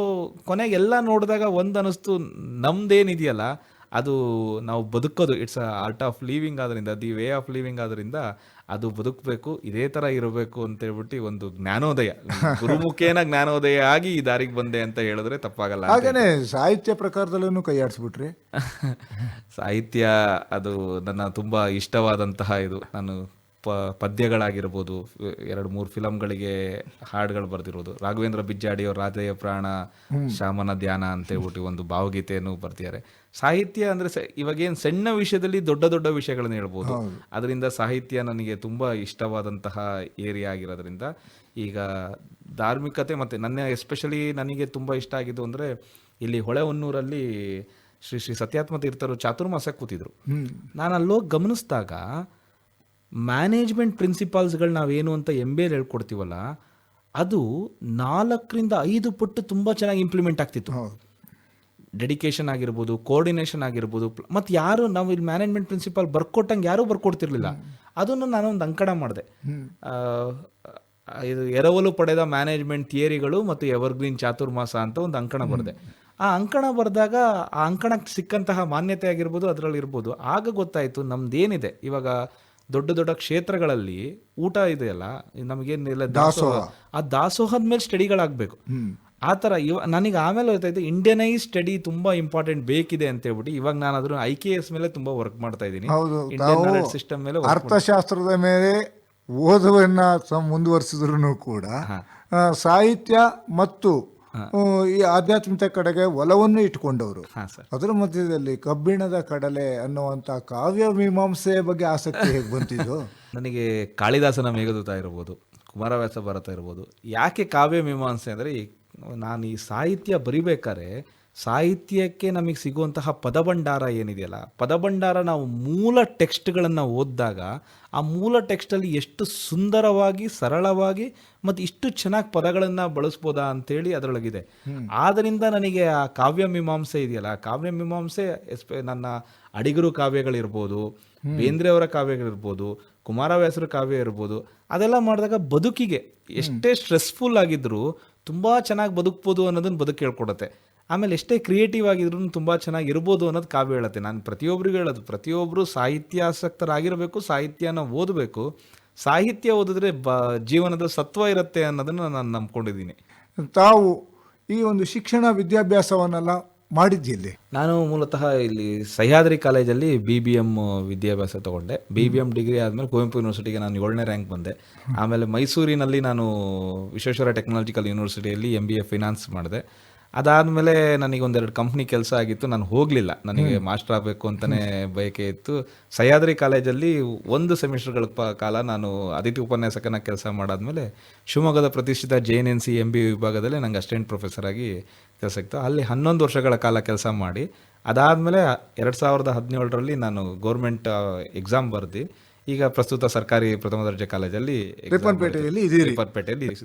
ಕೊನೆಗೆ ಎಲ್ಲ ನೋಡಿದಾಗ ಒಂದು ಅನಿಸ್ತು, ನಮ್ದೇನಿದೆಯಲ್ಲ ಅದು ನಾವು ಬದುಕೋದು ಇಟ್ಸ್ ಆರ್ಟ್ ಆಫ್ ಲಿವಿಂಗ್ ಆದ್ರಿಂದ, ದಿ ವೇ ಆಫ್ ಲಿವಿಂಗ್ ಆದ್ರಿಂದ ಅದು ಬದುಕಬೇಕು, ಇದೇ ಥರ ಇರಬೇಕು ಅಂತೇಳ್ಬಿಟ್ಟು ಒಂದು ಜ್ಞಾನೋದಯ, ಗುರುಮುಖೇನ ಜ್ಞಾನೋದಯ ಆಗಿ ಈ ದಾರಿಗೆ ಬಂದೆ ಅಂತ ಹೇಳಿದ್ರೆ ತಪ್ಪಾಗಲ್ಲ. ಹಾಗೇನೆ ಸಾಹಿತ್ಯ ಪ್ರಕಾರದಲ್ಲೂ ಕೈ ಆಡಿಸ್ಬಿಟ್ರಿ. ಸಾಹಿತ್ಯ ಅದು ನನ್ನ ತುಂಬ ಇಷ್ಟವಾದಂತಹ ಇದು. ನಾನು ಪದ್ಯಗಳಾಗಿರ್ಬೋದು, 2-3 ಫಿಲಮ್ಗಳಿಗೆ ಹಾಡುಗಳು ಬರೆದಿರೋದು. ರಾಘವೇಂದ್ರ ಬಿಜ್ಜಾಡಿಯವ್ರ ರಾಧೆಯ ಪ್ರಾಣ ಶ್ಯಾಮನ ಧ್ಯಾನ ಅಂತ ಹೇಳ್ಬಿಟ್ಟು ಒಂದು ಭಾವಗೀತೆಯನ್ನು ಬರ್ತಿದ್ದಾರೆ. ಸಾಹಿತ್ಯ ಅಂದರೆ ಇವಾಗೇನು ಸಣ್ಣ ವಿಷಯದಲ್ಲಿ ದೊಡ್ಡ ದೊಡ್ಡ ವಿಷಯಗಳನ್ನು ಹೇಳ್ಬೋದು. ಅದರಿಂದ ಸಾಹಿತ್ಯ ನನಗೆ ತುಂಬ ಇಷ್ಟವಾದಂತಹ ಏರಿಯಾ ಆಗಿರೋದ್ರಿಂದ ಈಗ ಧಾರ್ಮಿಕತೆ ಮತ್ತು ಎಸ್ಪೆಷಲಿ ನನಗೆ ತುಂಬ ಇಷ್ಟ ಆಗಿದ್ದು ಅಂದರೆ ಇಲ್ಲಿ ಹೊಳೆಹೊನ್ನೂರಲ್ಲಿ ಶ್ರೀ ಸತ್ಯಾತ್ಮ ತೀರ್ಥರು ಚಾತುರ್ಮಾಸ ಕೂತಿದ್ರು. ನಾನು ಅಲ್ಲೋಗಿ ಗಮನಿಸಿದಾಗ ಮ್ಯಾನೇಜ್ಮೆಂಟ್ ಪ್ರಿನ್ಸಿಪಾಲ್ಸ್ಗಳು ನಾವೇನು ಅಂತ MBA ಹೇಳ್ಕೊಡ್ತೀವಲ್ಲ ಅದು 4ರಿಂದ 5 ಪಟ್ಟು ತುಂಬ ಚೆನ್ನಾಗಿ ಇಂಪ್ಲಿಮೆಂಟ್ ಆಗ್ತಿತ್ತು. ಡೆಡಿಕೇಶನ್ ಆಗಿರ್ಬೋದು, ಕೋಆರ್ಡಿನೇಷನ್ ಆಗಿರ್ಬೋದು. ಮತ್ತು ಯಾರು ನಾವು ಇಲ್ಲಿ ಮ್ಯಾನೇಜ್ಮೆಂಟ್ ಪ್ರಿನ್ಸಿಪಾಲ್ ಬರ್ಕೊಟ್ಟಂಗೆ ಯಾರೂ ಬರ್ಕೊಡ್ತಿರ್ಲಿಲ್ಲ. ಅದನ್ನು ನಾನೊಂದು ಅಂಕಣ ಮಾಡಿದೆ. ಇದು ಎರವಲು ಪಡೆದ ಮ್ಯಾನೇಜ್ಮೆಂಟ್ ಥಿಯರಿಗಳು ಮತ್ತು ಎವರ್ಗ್ರೀನ್ ಚಾತುರ್ಮಾಸ ಅಂತ ಒಂದು ಅಂಕಣ ಬರೆದೆ. ಆ ಅಂಕಣ ಬರೆದಾಗ ಆ ಅಂಕಣಕ್ಕೆ ಸಿಕ್ಕಂತಹ ಮಾನ್ಯತೆ ಆಗಿರ್ಬೋದು, ಅದರಲ್ಲಿರ್ಬೋದು. ಆಗ ಗೊತ್ತಾಯಿತು ನಮ್ದೇನಿದೆ ಇವಾಗ ದೊಡ್ಡ ದೊಡ್ಡ ಕ್ಷೇತ್ರಗಳಲ್ಲಿ ಊಟ ಇದೆಯಲ್ಲ, ನಮಗೇನಿಲ್ಲ ದಾಸೋಹ, ಆ ದಾಸೋಹದ ಮೇಲೆ ಸ್ಟಡಿಗಳಾಗಬೇಕು. ಆ ಥರ ನನಗೆ ಆಮೇಲೆ ಗೊತ್ತಾಯ್ತು ಇಂಡಿಯನೈಸ್ ಸ್ಟಡಿ ತುಂಬ ಇಂಪಾರ್ಟೆಂಟ್ ಬೇಕಿದೆ ಅಂತ ಹೇಳ್ಬಿಟ್ಟು ಇವಾಗ ನಾನು ಅದ್ರ IKS ಮೇಲೆ ತುಂಬ ವರ್ಕ್ ಮಾಡ್ತಾ ಇದ್ದೀನಿ. ಇಂಡಿಯನ್ ನಾಲೆಡ್ಜ್ ಸಿಸ್ಟಮ್ ಮೇಲೆ, ಅರ್ಥಶಾಸ್ತ್ರದ ಮೇಲೆ ಓದುವನ್ನ ಮುಂದುವರಿಸಿದ್ರು ಕೂಡ ಸಾಹಿತ್ಯ ಮತ್ತು ಈ ಆಧ್ಯಾತ್ಮಿಕ ಕಡೆಗೆ ಒಲವನ್ನು ಇಟ್ಕೊಂಡವರು. ಅದರ ಮಧ್ಯದಲ್ಲಿ ಕಬ್ಬಿಣದ ಕಡಲೆ ಅನ್ನುವಂಥ ಕಾವ್ಯ ಮೀಮಾಂಸೆಯ ಬಗ್ಗೆ ಆಸಕ್ತಿ ಹೇಗೆ ಬಂತಿದ್ದು? ನನಗೆ ಕಾಳಿದಾಸನ ಮೇಘದೂತ ಇರ್ಬೋದು, ಕುಮಾರವ್ಯಾಸ ಭಾರತ ಇರ್ಬೋದು. ಯಾಕೆ ಕಾವ್ಯ ಮೀಮಾಂಸೆ ಅಂದರೆ ನಾನು ಈ ಸಾಹಿತ್ಯ ಬರಿಬೇಕಾದ್ರೆ ಸಾಹಿತ್ಯಕ್ಕೆ ನಮಗೆ ಸಿಗುವಂತಹ ಪದಭಂಡಾರ ಏನಿದೆಯಲ್ಲ, ಪದಭಂಡಾರ ನಾವು ಮೂಲ ಟೆಕ್ಸ್ಟ್ಗಳನ್ನು ಓದಿದಾಗ ಆ ಮೂಲ ಟೆಕ್ಸ್ಟಲ್ಲಿ ಎಷ್ಟು ಸುಂದರವಾಗಿ, ಸರಳವಾಗಿ ಮತ್ತು ಇಷ್ಟು ಚೆನ್ನಾಗಿ ಪದಗಳನ್ನು ಬಳಸ್ಬೋದಾ ಅಂತೇಳಿ ಅದರೊಳಗಿದೆ. ಆದ್ದರಿಂದ ನನಗೆ ಆ ಕಾವ್ಯ ಮೀಮಾಂಸೆ ಇದೆಯಲ್ಲ, ಕಾವ್ಯ ಮೀಮಾಂಸೆ ನನ್ನ ಅಡಿಗರು ಕಾವ್ಯಗಳಿರ್ಬೋದು, ಬೇಂದ್ರೆಯವರ ಕಾವ್ಯಗಳಿರ್ಬೋದು, ಕುಮಾರವ್ಯಾಸರ ಕಾವ್ಯ ಇರ್ಬೋದು, ಅದೆಲ್ಲ ಮಾಡಿದಾಗ ಬದುಕಿಗೆ ಎಷ್ಟೇ ಸ್ಟ್ರೆಸ್ಫುಲ್ ಆಗಿದ್ರೂ ತುಂಬ ಚೆನ್ನಾಗಿ ಬದುಕ್ಬೋದು ಅನ್ನೋದನ್ನು ಬದುಕು ಹೇಳ್ಕೊಡುತ್ತೆ. ಆಮೇಲೆ ಎಷ್ಟೇ ಕ್ರಿಯೇಟಿವ್ ಆಗಿದ್ರು ತುಂಬ ಚೆನ್ನಾಗಿರ್ಬೋದು ಅನ್ನೋದು ಕಾವ್ಯ ಹೇಳುತ್ತೆ. ನಾನು ಪ್ರತಿಯೊಬ್ಬರಿಗೂ ಹೇಳೋದು, ಪ್ರತಿಯೊಬ್ಬರು ಸಾಹಿತ್ಯಾಸಕ್ತರಾಗಿರಬೇಕು, ಸಾಹಿತ್ಯನ ಓದಬೇಕು. ಸಾಹಿತ್ಯ ಓದಿದ್ರೆ ಜೀವನದ ಸತ್ವ ಇರುತ್ತೆ ಅನ್ನೋದನ್ನು ನಾನು ನಂಬ್ಕೊಂಡಿದ್ದೀನಿ. ತಾವು ಈ ಒಂದು ಶಿಕ್ಷಣ ವಿದ್ಯಾಭ್ಯಾಸವನ್ನೆಲ್ಲ ಮಾಡಿದ್ದಿಲ್ಲಿ? ನಾನು ಮೂಲತಃ ಇಲ್ಲಿ ಸಹ್ಯಾದ್ರಿ ಕಾಲೇಜಲ್ಲಿ BBM ವಿದ್ಯಾಭ್ಯಾಸ ತೊಗೊಂಡೆ. BBM ಡಿಗ್ರಿ ಆದಮೇಲೆ ಕುವೆಂಪು ಯೂನಿವರ್ಸಿಟಿಗೆ ನಾನು 7ನೇ ರ್ಯಾಂಕ್ ಬಂದೆ. ಆಮೇಲೆ ಮೈಸೂರಿನಲ್ಲಿ ನಾನು ವಿಶ್ವೇಶ್ವರ ಟೆಕ್ನಾಲಜಿಕಲ್ ಯೂನಿವರ್ಸಿಟಿಯಲ್ಲಿ MBA ಫಿನಾನ್ಸ್ ಮಾಡಿದೆ. ಅದಾದಮೇಲೆ ನನಗೆ 1-2 ಕಂಪ್ನಿ ಕೆಲಸ ಆಗಿತ್ತು, ನಾನು ಹೋಗಲಿಲ್ಲ. ನನಗೆ ಮಾಸ್ಟರ್ ಆಗಬೇಕು ಅಂತಲೇ ಬಯಕೆ ಇತ್ತು. ಸಹ್ಯಾದ್ರಿ ಕಾಲೇಜಲ್ಲಿ 1 ಸೆಮಿಸ್ಟರ್ಗಳ ಕಾಲ ನಾನು ಅತಿಥಿ ಉಪನ್ಯಾಸಕನ ಕೆಲಸ ಮಾಡಾದ್ಮೇಲೆ ಶಿವಮೊಗ್ಗದ ಪ್ರತಿಷ್ಠಿತ JNNC MBA ವಿಭಾಗದಲ್ಲಿ ನಂಗೆ ಅಸಿಸ್ಟೆಂಟ್ ಪ್ರೊಫೆಸರ್ ಆಗಿ ಕೆಲಸ ಸಿಕ್ತು. ಅಲ್ಲಿ 11 ವರ್ಷಗಳ ಕಾಲ ಕೆಲಸ ಮಾಡಿ ಅದಾದಮೇಲೆ 2017ರಲ್ಲಿ ನಾನು ಗೌರ್ಮೆಂಟ್ ಎಕ್ಸಾಮ್ ಬರೆದು ಈಗ ಪ್ರಸ್ತುತ ಸರ್ಕಾರಿ ಪ್ರಥಮ ದರ್ಜೆ ಕಾಲೇಜಲ್ಲಿ ರಿಪ್ಪನ್ಪೇಟೆಯಲ್ಲಿ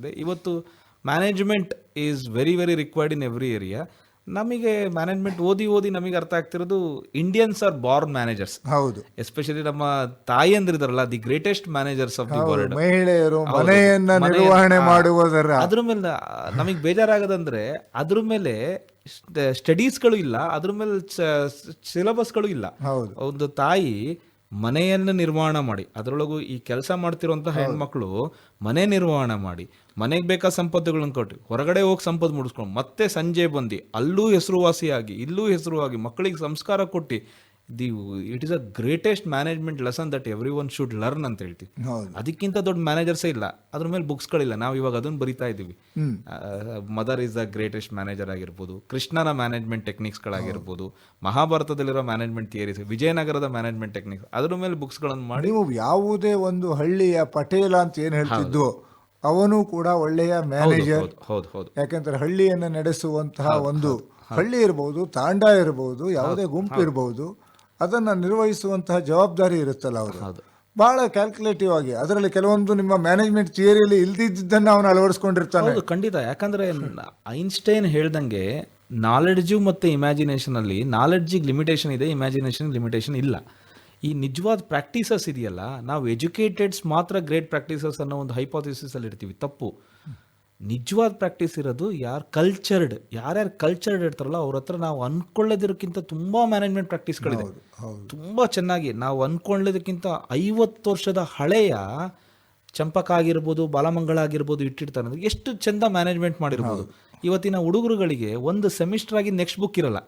ಇದೆ. ಇವತ್ತು management is very very required in every area. ನಮಗೆ ಮ್ಯಾನೇಜ್ಮೆಂಟ್ ಓದಿ ನಮಗೆ ಅರ್ಥ ಆಗ್ತಿರೋದು ಇಂಡಿಯನ್ಸ್ ಆರ್ ಬಾರ್ನ್ ಮ್ಯಾನೇಜರ್ಸ್. ಹೌದು, ಎಸ್ಪೆಷಲಿ ನಮ್ಮ ತಾಯಿಯಂದ್ರಿದಾರಲ್ಲ, the greatest managers of the world. ಮಹಿಳೆಯರು ಮನೆಯನ್ನ ನಿರ್ವಹಣೆ ಮಾಡುವುದರ ಅದ್ರ ಮೇಲೆ ನಮಗೆ ಬೇಜಾರಾಗದಂದ್ರೆ ಅದ್ರ ಮೇಲೆ ಸ್ಟಡೀಸ್ಗಳು ಇಲ್ಲ, ಅದ್ರ ಮೇಲೆ ಸಿಲೆಬಸ್ಗಳು ಇಲ್ಲ. ಒಂದು ತಾಯಿ ಮನೆಯನ್ನು ನಿರ್ವಹಣೆ ಮಾಡಿ, ಅದರೊಳಗೂ ಈ ಕೆಲಸ ಮಾಡ್ತಿರುವಂತಹ ಹೆಣ್ಮಕ್ಳು ಮನೆ ನಿರ್ವಹಣೆ ಮಾಡಿ, ಮನೆಗೆ ಬೇಕಾದ ಸಂಪತ್ತುಗಳನ್ನು ಕೊಟ್ಟು ಹೊರಗಡೆ ಹೋಗಿ ಸಂಪತ್ತು ಮುಡಿಸ್ಕೊಂಡು ಮತ್ತೆ ಸಂಜೆ ಬಂದು ಅಲ್ಲೂ ಹೆಸರುವಾಸಿಯಾಗಿ ಇಲ್ಲೂ ಹೆಸರುವಾಗಿ ಮಕ್ಕಳಿಗೆ ಸಂಸ್ಕಾರ ಕೊಟ್ಟು it is a greatest management lesson that every one should learn ಅಂತ ಹೇಳ್ತೀವಿ. ಹೌದು. ಅದಕ್ಕಿಂತ ದೊಡ್ಡ ಮ್ಯಾನೇಜರ್ಸೇ ಇಲ್ಲ, ಅದ್ರ ಮೇಲೆ ಬುಕ್ಸ್ಗಳಿಲ್ಲ. ನಾವು ಇವಾಗ ಅದನ್ನು ಬರಿತಾ ಇದ್ದೀವಿ. Mother is the greatest manager ಆಗಿರ್ಬೋದು, ಕೃಷ್ಣನ ಮ್ಯಾನೇಜ್ಮೆಂಟ್ ಟೆಕ್ನಿಕ್ಸ್ಗಳಾಗಿರ್ಬೋದು, ಮಹಾಭಾರತದಲ್ಲಿರೋ ಮ್ಯಾನೇಜ್ಮೆಂಟ್ ಥಿಯರೀಸ್, ವಿಜಯನಗರದ ಮ್ಯಾನೇಜ್ಮೆಂಟ್ ಟೆಕ್ನಿಕ್ಸ್, ಅದ್ರ ಮೇಲೆ ಬುಕ್ಸ್ಗಳನ್ನು ಮಾಡಿ. ನೀವು ಯಾವುದೇ ಒಂದು ಹಳ್ಳಿಯ ಪಟೇಲ ಅಂತ ಏನು ಹೇಳ್ತಿದ್ದು ಅವನು ಕೂಡ ಒಳ್ಳೆಯ ಮ್ಯಾನೇಜರ್. ಹೌದು ಹೌದು. ಯಾಕೆಂದ್ರೆ ಹಳ್ಳಿಯನ್ನು ನಡೆಸುವಂತಹ ಒಂದು ಹಳ್ಳಿ ಇರಬಹುದು, ತಾಂಡ ಇರಬಹುದು, ಯಾವುದೇ ಗುಂಪು ಇರಬಹುದು, ಅದನ್ನ ನಿರ್ವಹಿಸುವಂತಹ ಜವಾಬ್ದಾರಿ ಇರುತ್ತಲ್ಲ ಅವರು. ಬಹಳ ಕ್ಯಾಲ್ಕುಲೇಟಿವ್ ಆಗಿ ಅದರಲ್ಲಿ ಕೆಲವೊಂದು ನಿಮ್ಮ ಮ್ಯಾನೇಜ್ಮೆಂಟ್ ಥಿಯರಿಯಲ್ಲಿ ಇಲ್ದಿದ್ದನ್ನು ಅವನು ಅಳವಡಿಸ್ಕೊಂಡಿರ್ತಾನೆ. ಹೌದು, ಖಂಡಿತ. ಯಾಕಂದ್ರೆ ಐನ್ಸ್ಟೈನ್ ಹೇಳ್ದಂಗೆ ನಾಲೆಡ್ಜು ಮತ್ತು ಇಮ್ಯಾಜಿನೇಷನ್ ಅಲ್ಲಿ ನಾಲೆಡ್ಜಿಗೆ ಲಿಮಿಟೇಷನ್ ಇದೆ, ಇಮ್ಯಾಜಿನೇಷನ್ ಲಿಮಿಟೇಷನ್ ಇಲ್ಲ. ಈ ನಿಜವಾದ ಪ್ರಾಕ್ಟೀಸಸ್ ಇದೆಯಲ್ಲ, ನಾವು ಎಜುಕೇಟೆಡ್ಸ್ ಮಾತ್ರ ಗ್ರೇಟ್ ಪ್ರಾಕ್ಟೀಸಸ್ ಅನ್ನೋ ಒಂದು ಹೈಪೋಥಿಸಿಸ್ ಅಲ್ಲಿ ಇರ್ತೀವಿ. ತಪ್ಪು. ನಿಜವಾದ ಪ್ರಾಕ್ಟೀಸ್ ಇರೋದು ಯಾರ್ಯಾರು ಕಲ್ಚರ್ಡ್ ಇರ್ತಾರಲ್ಲ ಅವ್ರ ಹತ್ರ ನಾವು ಅನ್ಕೊಳ್ಳೋದಕ್ಕಿಂತ ತುಂಬಾ ಮ್ಯಾನೇಜ್ಮೆಂಟ್ ಪ್ರಾಕ್ಟೀಸ್ಗಳಿದೆ. ತುಂಬಾ ಚೆನ್ನಾಗಿ ನಾವು ಅನ್ಕೊಳ್ಳೋದಕ್ಕಿಂತ 50 ವರ್ಷದ ಹಳೆಯ ಚಂಪಕ ಆಗಿರ್ಬೋದು, ಬಾಲಮಂಗಳ ಆಗಿರ್ಬೋದು ಇಟ್ಟಿರ್ತಾರೆ. ಎಷ್ಟು ಚಂದ ಮ್ಯಾನೇಜ್ಮೆಂಟ್ ಮಾಡಿರ್ಬೋದು. ಇವತ್ತಿನ ಹುಡುಗರುಗಳಿಗೆ ಒಂದು ಸೆಮಿಸ್ಟರ್ ಆಗಿ ನೆಕ್ಸ್ಟ್ ಬುಕ್ ಇರಲ್ಲ.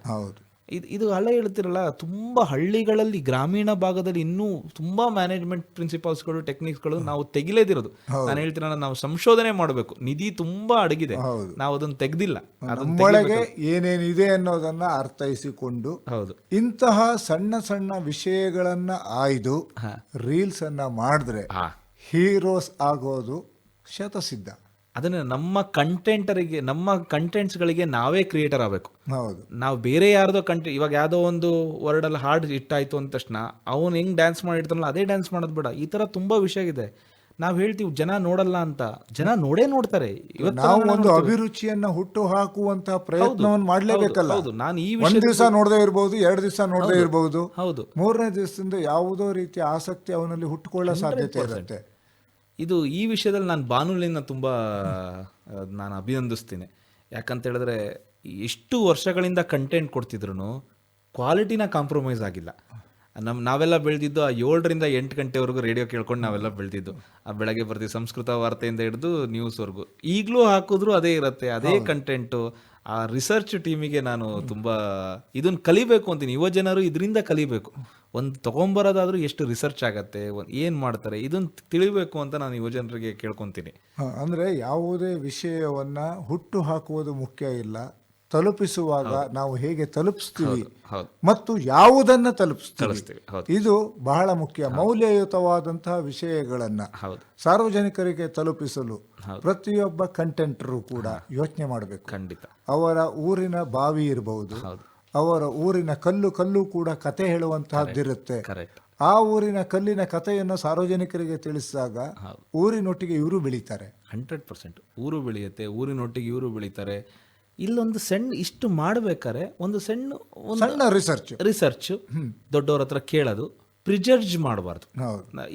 ಇದು ಹಳೆ ಹೇಳ್ತಿರಲ್ಲ, ತುಂಬ ಹಳ್ಳಿಗಳಲ್ಲಿ ಗ್ರಾಮೀಣ ಭಾಗದಲ್ಲಿ ಇನ್ನೂ ತುಂಬ ಮ್ಯಾನೇಜ್ಮೆಂಟ್ ಪ್ರಿನ್ಸಿಪಲ್ಸ್ಗಳು ಟೆಕ್ನಿಕ್ಸ್ಗಳು ನಾವು ತೆಗಿಲೇದಿರೋದು. ನಾನು ಹೇಳ್ತೀನಲ್ಲ, ನಾವು ಸಂಶೋಧನೆ ಮಾಡಬೇಕು. ನಿಧಿ ತುಂಬಾ ಅಡಗಿದೆ, ನಾವು ಅದನ್ನು ತೆಗೆದಿಲ್ಲ. ನಮ್ಮೊಳಗೆ ಏನೇನಿದೆ ಅನ್ನೋದನ್ನ ಅರ್ಥೈಸಿಕೊಂಡು ಹೌದು ಇಂತಹ ಸಣ್ಣ ಸಣ್ಣ ವಿಷಯಗಳನ್ನ ಆಯ್ದು ರೀಲ್ಸ್ ಅನ್ನ ಮಾಡಿದ್ರೆ ಹೀರೋಸ್ ಆಗೋದು ಶತಸಿದ್ಧ. ಅದನ್ನ ನಮ್ಮ ಕಂಟೆಂಟ್ಸ್ಗಳಿಗೆ ನಾವೇ ಕ್ರಿಯೇಟರ್ ಆಗಬೇಕು. ಹೌದು. ನಾವು ಬೇರೆ ಯಾರ್ದೋ ಇವಾಗ ಯಾವುದೋ ಒಂದು ವರ್ಡಲ್ಲಿ ಹಾರ್ಡ್ ಇಟ್ಟಾಯ್ತು ಅಂದ ತಕ್ಷಣ ಅವ್ನು ಹೆಂಗ್ ಡ್ಯಾನ್ಸ್ ಮಾಡಿರ್ತಾನಲ್ಲ ಅದೇ ಡ್ಯಾನ್ಸ್ ಮಾಡೋದು ಬೇಡ. ಈ ತರ ತುಂಬಾ ವಿಷಯ ಇದೆ. ನಾವು ಹೇಳ್ತೀವಿ ಜನ ನೋಡಲ್ಲ ಅಂತ, ಜನ ನೋಡ್ತಾರೆ. ನಾವು ಒಂದು ಅಭಿರುಚಿಯನ್ನ ಹುಟ್ಟು ಹಾಕುವಂತಹ ಪ್ರಯತ್ನವನ್ನು ಮಾಡ್ಲೇಬೇಕಲ್ಲ. ನಾನು ಈ ಒಂದ್ ದಿವಸ ನೋಡದೇ ಇರಬಹುದು, 2 ದಿವಸ ನೋಡದೇ ಇರಬಹುದು, ಹೌದು, 3ನೇ ದಿವಸದಿಂದ ಯಾವುದೋ ರೀತಿಯ ಆಸಕ್ತಿ ಅವನಲ್ಲಿ ಹುಟ್ಟುಕೊಳ್ಳೋ ಸಾಧ್ಯತೆ ಇರುತ್ತೆ. ಇದು ಈ ವಿಷಯದಲ್ಲಿ ನಾನು ಬಾನುಲಿನ ತುಂಬ ನಾನು ಅಭಿನಂದಿಸ್ತೀನಿ. ಯಾಕಂತ ಹೇಳಿದ್ರೆ ಎಷ್ಟು ವರ್ಷಗಳಿಂದ ಕಂಟೆಂಟ್ ಕೊಡ್ತಿದ್ರು ಕ್ವಾಲಿಟಿನ ಕಾಂಪ್ರಮೈಸ್ ಆಗಿಲ್ಲ. ನಾವೆಲ್ಲ ಬೆಳೆದಿದ್ದು 7ರಿಂದ 8 ಗಂಟೆವರೆಗೂ ರೇಡಿಯೋ ಕೇಳ್ಕೊಂಡು ನಾವೆಲ್ಲ ಬೆಳೆದಿದ್ದು. ಬೆಳಗ್ಗೆ ಬರ್ತೀವಿ, ಸಂಸ್ಕೃತ ವಾರ್ತೆಯಿಂದ ಹಿಡಿದು ನ್ಯೂಸ್ವರೆಗೂ. ಈಗಲೂ ಹಾಕಿದ್ರು ಅದೇ ಇರುತ್ತೆ, ಅದೇ ಕಂಟೆಂಟು. ಆ ರಿಸರ್ಚ್ ಟೀಮಿಗೆ ನಾನು ತುಂಬ ಇದನ್ನು ಕಲಿಬೇಕು ಅಂತೀನಿ. ಯುವ ಜನರು ಇದರಿಂದ ಕಲಿಬೇಕು. ಒಂದು ತೊಗೊಂಬರೋದಾದ್ರೂ ಎಷ್ಟು ರಿಸರ್ಚ್ ಆಗತ್ತೆ, ಏನು ಮಾಡ್ತಾರೆ, ಇದನ್ನು ತಿಳಿಬೇಕು ಅಂತ ನಾನು ಯುವ ಜನರಿಗೆ ಕೇಳ್ಕೊತೀನಿ. ಅಂದರೆ ಯಾವುದೇ ವಿಷಯವನ್ನ ಹುಟ್ಟು ಹಾಕುವುದು ಮುಖ್ಯ ಇಲ್ಲ, ತಲುಪಿಸುವಾಗ ನಾವು ಹೇಗೆ ತಲುಪಿಸ್ತೀವಿ ಮತ್ತು ಯಾವುದನ್ನ ತಲುಪಿಸ್ತೀವಿ ಇದು ಬಹಳ ಮುಖ್ಯ. ಮೌಲ್ಯಯುತವಾದಂತಹ ವಿಷಯಗಳನ್ನ ಸಾರ್ವಜನಿಕರಿಗೆ ತಲುಪಿಸಲು ಪ್ರತಿಯೊಬ್ಬ ಕಂಟೆಂಟರು ಕೂಡ ಯೋಚನೆ ಮಾಡಬೇಕು. ಖಂಡಿತ. ಅವರ ಊರಿನ ಬಾವಿ ಇರಬಹುದು, ಅವರ ಊರಿನ ಕಲ್ಲು ಕೂಡ ಕತೆ ಹೇಳುವಂತಹದ್ದಿರುತ್ತೆ. ಆ ಊರಿನ ಕಲ್ಲಿನ ಕಥೆಯನ್ನು ಸಾರ್ವಜನಿಕರಿಗೆ ತಿಳಿಸಿದಾಗ ಊರಿನೊಟ್ಟಿಗೆ ಇವರು ಬೆಳೀತಾರೆ. 100% ಊರು ಬೆಳೆಯುತ್ತೆ, ಊರಿನೊಟ್ಟಿಗೆ ಇವರು ಬೆಳೀತಾರೆ. ಇಲ್ಲೊಂದು ಇಷ್ಟು ಮಾಡ್ಬೇಕಾರೆ ಒಂದು ಸಣ್ಣ ರಿಸರ್ಚ್ ದೊಡ್ಡವ್ರ ಹತ್ರ ಕೇಳೋದು, ಪ್ರಿಜರ್ಜ್ ಮಾಡಬಾರ್ದು.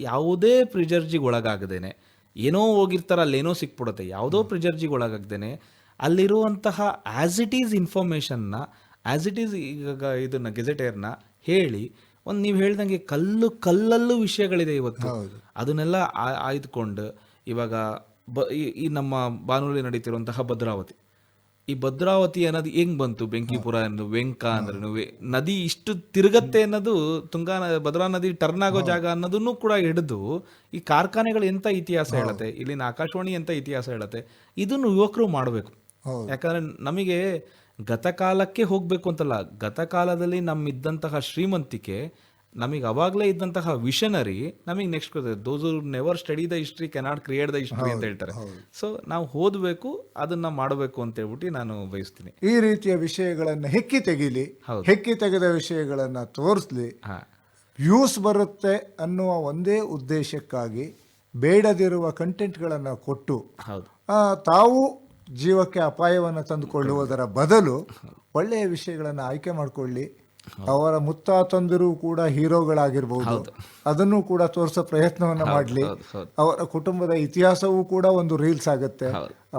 ಯಾವುದೇ ಪ್ರಿಜರ್ಜಿಗೆ ಒಳಗಾಗದೇನೆ ಏನೋ ಹೋಗಿರ್ತಾರ, ಅಲ್ಲೇನೋ ಸಿಕ್ಬಿಡುತ್ತೆ. ಯಾವುದೋ ಪ್ರಿಜರ್ಜಿಗೆ ಒಳಗಾಗ್ದೇನೆ ಅಲ್ಲಿರುವಂತಹ ಆಸ್ ಇಟ್ ಈಸ್ ಇನ್ಫಾರ್ಮೇಶನ್ನ, ಆಸ್ ಇಟ್ ಈಸ್ ಈಗ ಇದನ್ನ ಗೆಜೆಟೇರ್ನ ಹೇಳಿ ನೀವು ಹೇಳ್ದಂಗೆ ಕಲ್ಲಲ್ಲೂ ವಿಷಯಗಳಿದೆ ಇವತ್ತು. ಅದನ್ನೆಲ್ಲ ಆಯ್ದುಕೊಂಡು ಇವಾಗ ಈ ನಮ್ಮ ಬಾನುಲಿ ನಡೀತಿರುವಂತಹ ಭದ್ರಾವತಿ, ಈ ಭದ್ರಾವತಿ ಅನ್ನೋದು ಹೆಂಗ್ ಬಂತು? ಬೆಂಕಿಪುರ ಅನ್ನೋದು ವೆಂಕ ಅಂದ್ರೆ ನದಿ ಇಷ್ಟು ತಿರುಗತ್ತೆ ಅನ್ನೋದು, ಭದ್ರಾ ನದಿ ಟರ್ನ್ ಆಗೋ ಜಾಗ ಅನ್ನೋದನ್ನು ಕೂಡ ಹಿಡಿದು ಈ ಕಾರ್ಖಾನೆಗಳು ಎಂತ ಇತಿಹಾಸ ಹೇಳುತ್ತೆ, ಇಲ್ಲಿನ ಆಕಾಶವಾಣಿ ಎಂತ ಇತಿಹಾಸ ಹೇಳುತ್ತೆ. ಇದನ್ನು ಯುವಕರು ಮಾಡಬೇಕು. ಯಾಕಂದ್ರೆ ನಮಗೆ ಗತಕಾಲಕ್ಕೆ ಹೋಗ್ಬೇಕು ಅಂತಲ್ಲ, ಗತಕಾಲದಲ್ಲಿ ನಮ್ಮಿದ್ದಂತಹ ಶ್ರೀಮಂತಿಕೆ, ನಮಗೆ ಅವಾಗಲೇ ಇದ್ದಂತಹ ವಿಷನರಿ ನಮಗೆ next those who never study the history cannot create the history ಅಂತ ಹೇಳ್ತಾರೆ. ಸೊ ನಾವು ಓದಬೇಕು, ಅದನ್ನ ಮಾಡಬೇಕು ಅಂತ ಹೇಳ್ಬಿಟ್ಟು ನಾನು ಬಯಸ್ತೀನಿ. ಈ ರೀತಿಯ ವಿಷಯಗಳನ್ನ ಹೆಕ್ಕಿ ತೆಗೆದ ವಿಷಯಗಳನ್ನ ತೋರಿಸ್ಲಿ, ವ್ಯೂಸ್ ಬರುತ್ತೆ ಅನ್ನುವ ಒಂದೇ ಉದ್ದೇಶಕ್ಕಾಗಿ ಬೇಡದಿರುವ ಕಂಟೆಂಟ್ಗಳನ್ನು ಕೊಟ್ಟು ತಾವು ಜೀವಕ್ಕೆ ಅಪಾಯವನ್ನು ತಂದುಕೊಳ್ಳುವುದರ ಬದಲು ಒಳ್ಳೆಯ ವಿಷಯಗಳನ್ನು ಆಯ್ಕೆ ಮಾಡಿಕೊಳ್ಳಿ. ಅವರ ಮುತ್ತಾತಂದಿರು ಕೂಡ ಹೀರೋಗಳಾಗಿರ್ಬಹುದು, ಅದನ್ನು ಕೂಡ ತೋರಿಸೋ ಪ್ರಯತ್ನವನ್ನು ಮಾಡಲಿ. ಅವರ ಕುಟುಂಬದ ಇತಿಹಾಸವೂ ಕೂಡ ಒಂದು ರೀಲ್ಸ್ ಆಗುತ್ತೆ,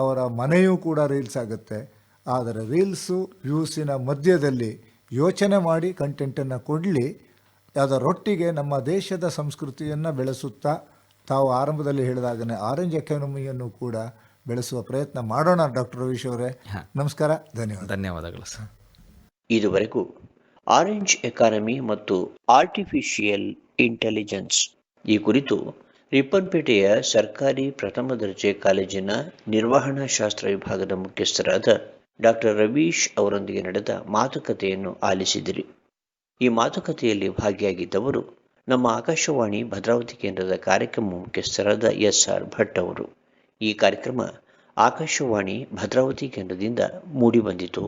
ಅವರ ಮನೆಯೂ ಕೂಡ ರೀಲ್ಸ್ ಆಗುತ್ತೆ. ಆದರೆ ರೀಲ್ಸು ವ್ಯೂಸಿನ ಮಧ್ಯದಲ್ಲಿ ಯೋಚನೆ ಮಾಡಿ ಕಂಟೆಂಟನ್ನು ಕೊಡಲಿ. ಅದರೊಟ್ಟಿಗೆ ನಮ್ಮ ದೇಶದ ಸಂಸ್ಕೃತಿಯನ್ನು ಬೆಳೆಸುತ್ತಾ ತಾವು ಆರಂಭದಲ್ಲಿ ಹೇಳಿದಾಗನೇ ಆರೆಂಜ್ ಎಕಾನಮಿಯನ್ನು ಕೂಡ ಬೆಳೆಸುವ ಪ್ರಯತ್ನ ಮಾಡೋಣ. ಡಾಕ್ಟರ್ ರವೀಶ್ ಅವರೇ ನಮಸ್ಕಾರ, ಧನ್ಯವಾದಗಳು ಸರ್. ಇದುವರೆಗೂ ಆರೆಂಜ್ ಎಕಾನಮಿ ಮತ್ತು ಆರ್ಟಿಫಿಷಿಯಲ್ ಇಂಟೆಲಿಜೆನ್ಸ್ ಈ ಕುರಿತು ರಿಪ್ಪನ್ಪೇಟೆಯ ಸರ್ಕಾರಿ ಪ್ರಥಮ ದರ್ಜೆ ಕಾಲೇಜಿನ ನಿರ್ವಹಣಾ ಶಾಸ್ತ್ರ ವಿಭಾಗದ ಮುಖ್ಯಸ್ಥರಾದ ಡಾಕ್ಟರ್ ರವೀಶ್ ಅವರೊಂದಿಗೆ ನಡೆದ ಮಾತುಕತೆಯನ್ನು ಆಲಿಸಿದಿರಿ. ಈ ಮಾತುಕತೆಯಲ್ಲಿ ಭಾಗಿಯಾಗಿದ್ದವರು ನಮ್ಮ ಆಕಾಶವಾಣಿ ಭದ್ರಾವತಿ ಕೇಂದ್ರದ ಕಾರ್ಯಕ್ರಮ ಮುಖ್ಯಸ್ಥರಾದ SR ಭಟ್ ಅವರು. ಈ ಕಾರ್ಯಕ್ರಮ ಆಕಾಶವಾಣಿ ಭದ್ರಾವತಿ ಕೇಂದ್ರದಿಂದ ಮೂಡಿಬಂದಿತು.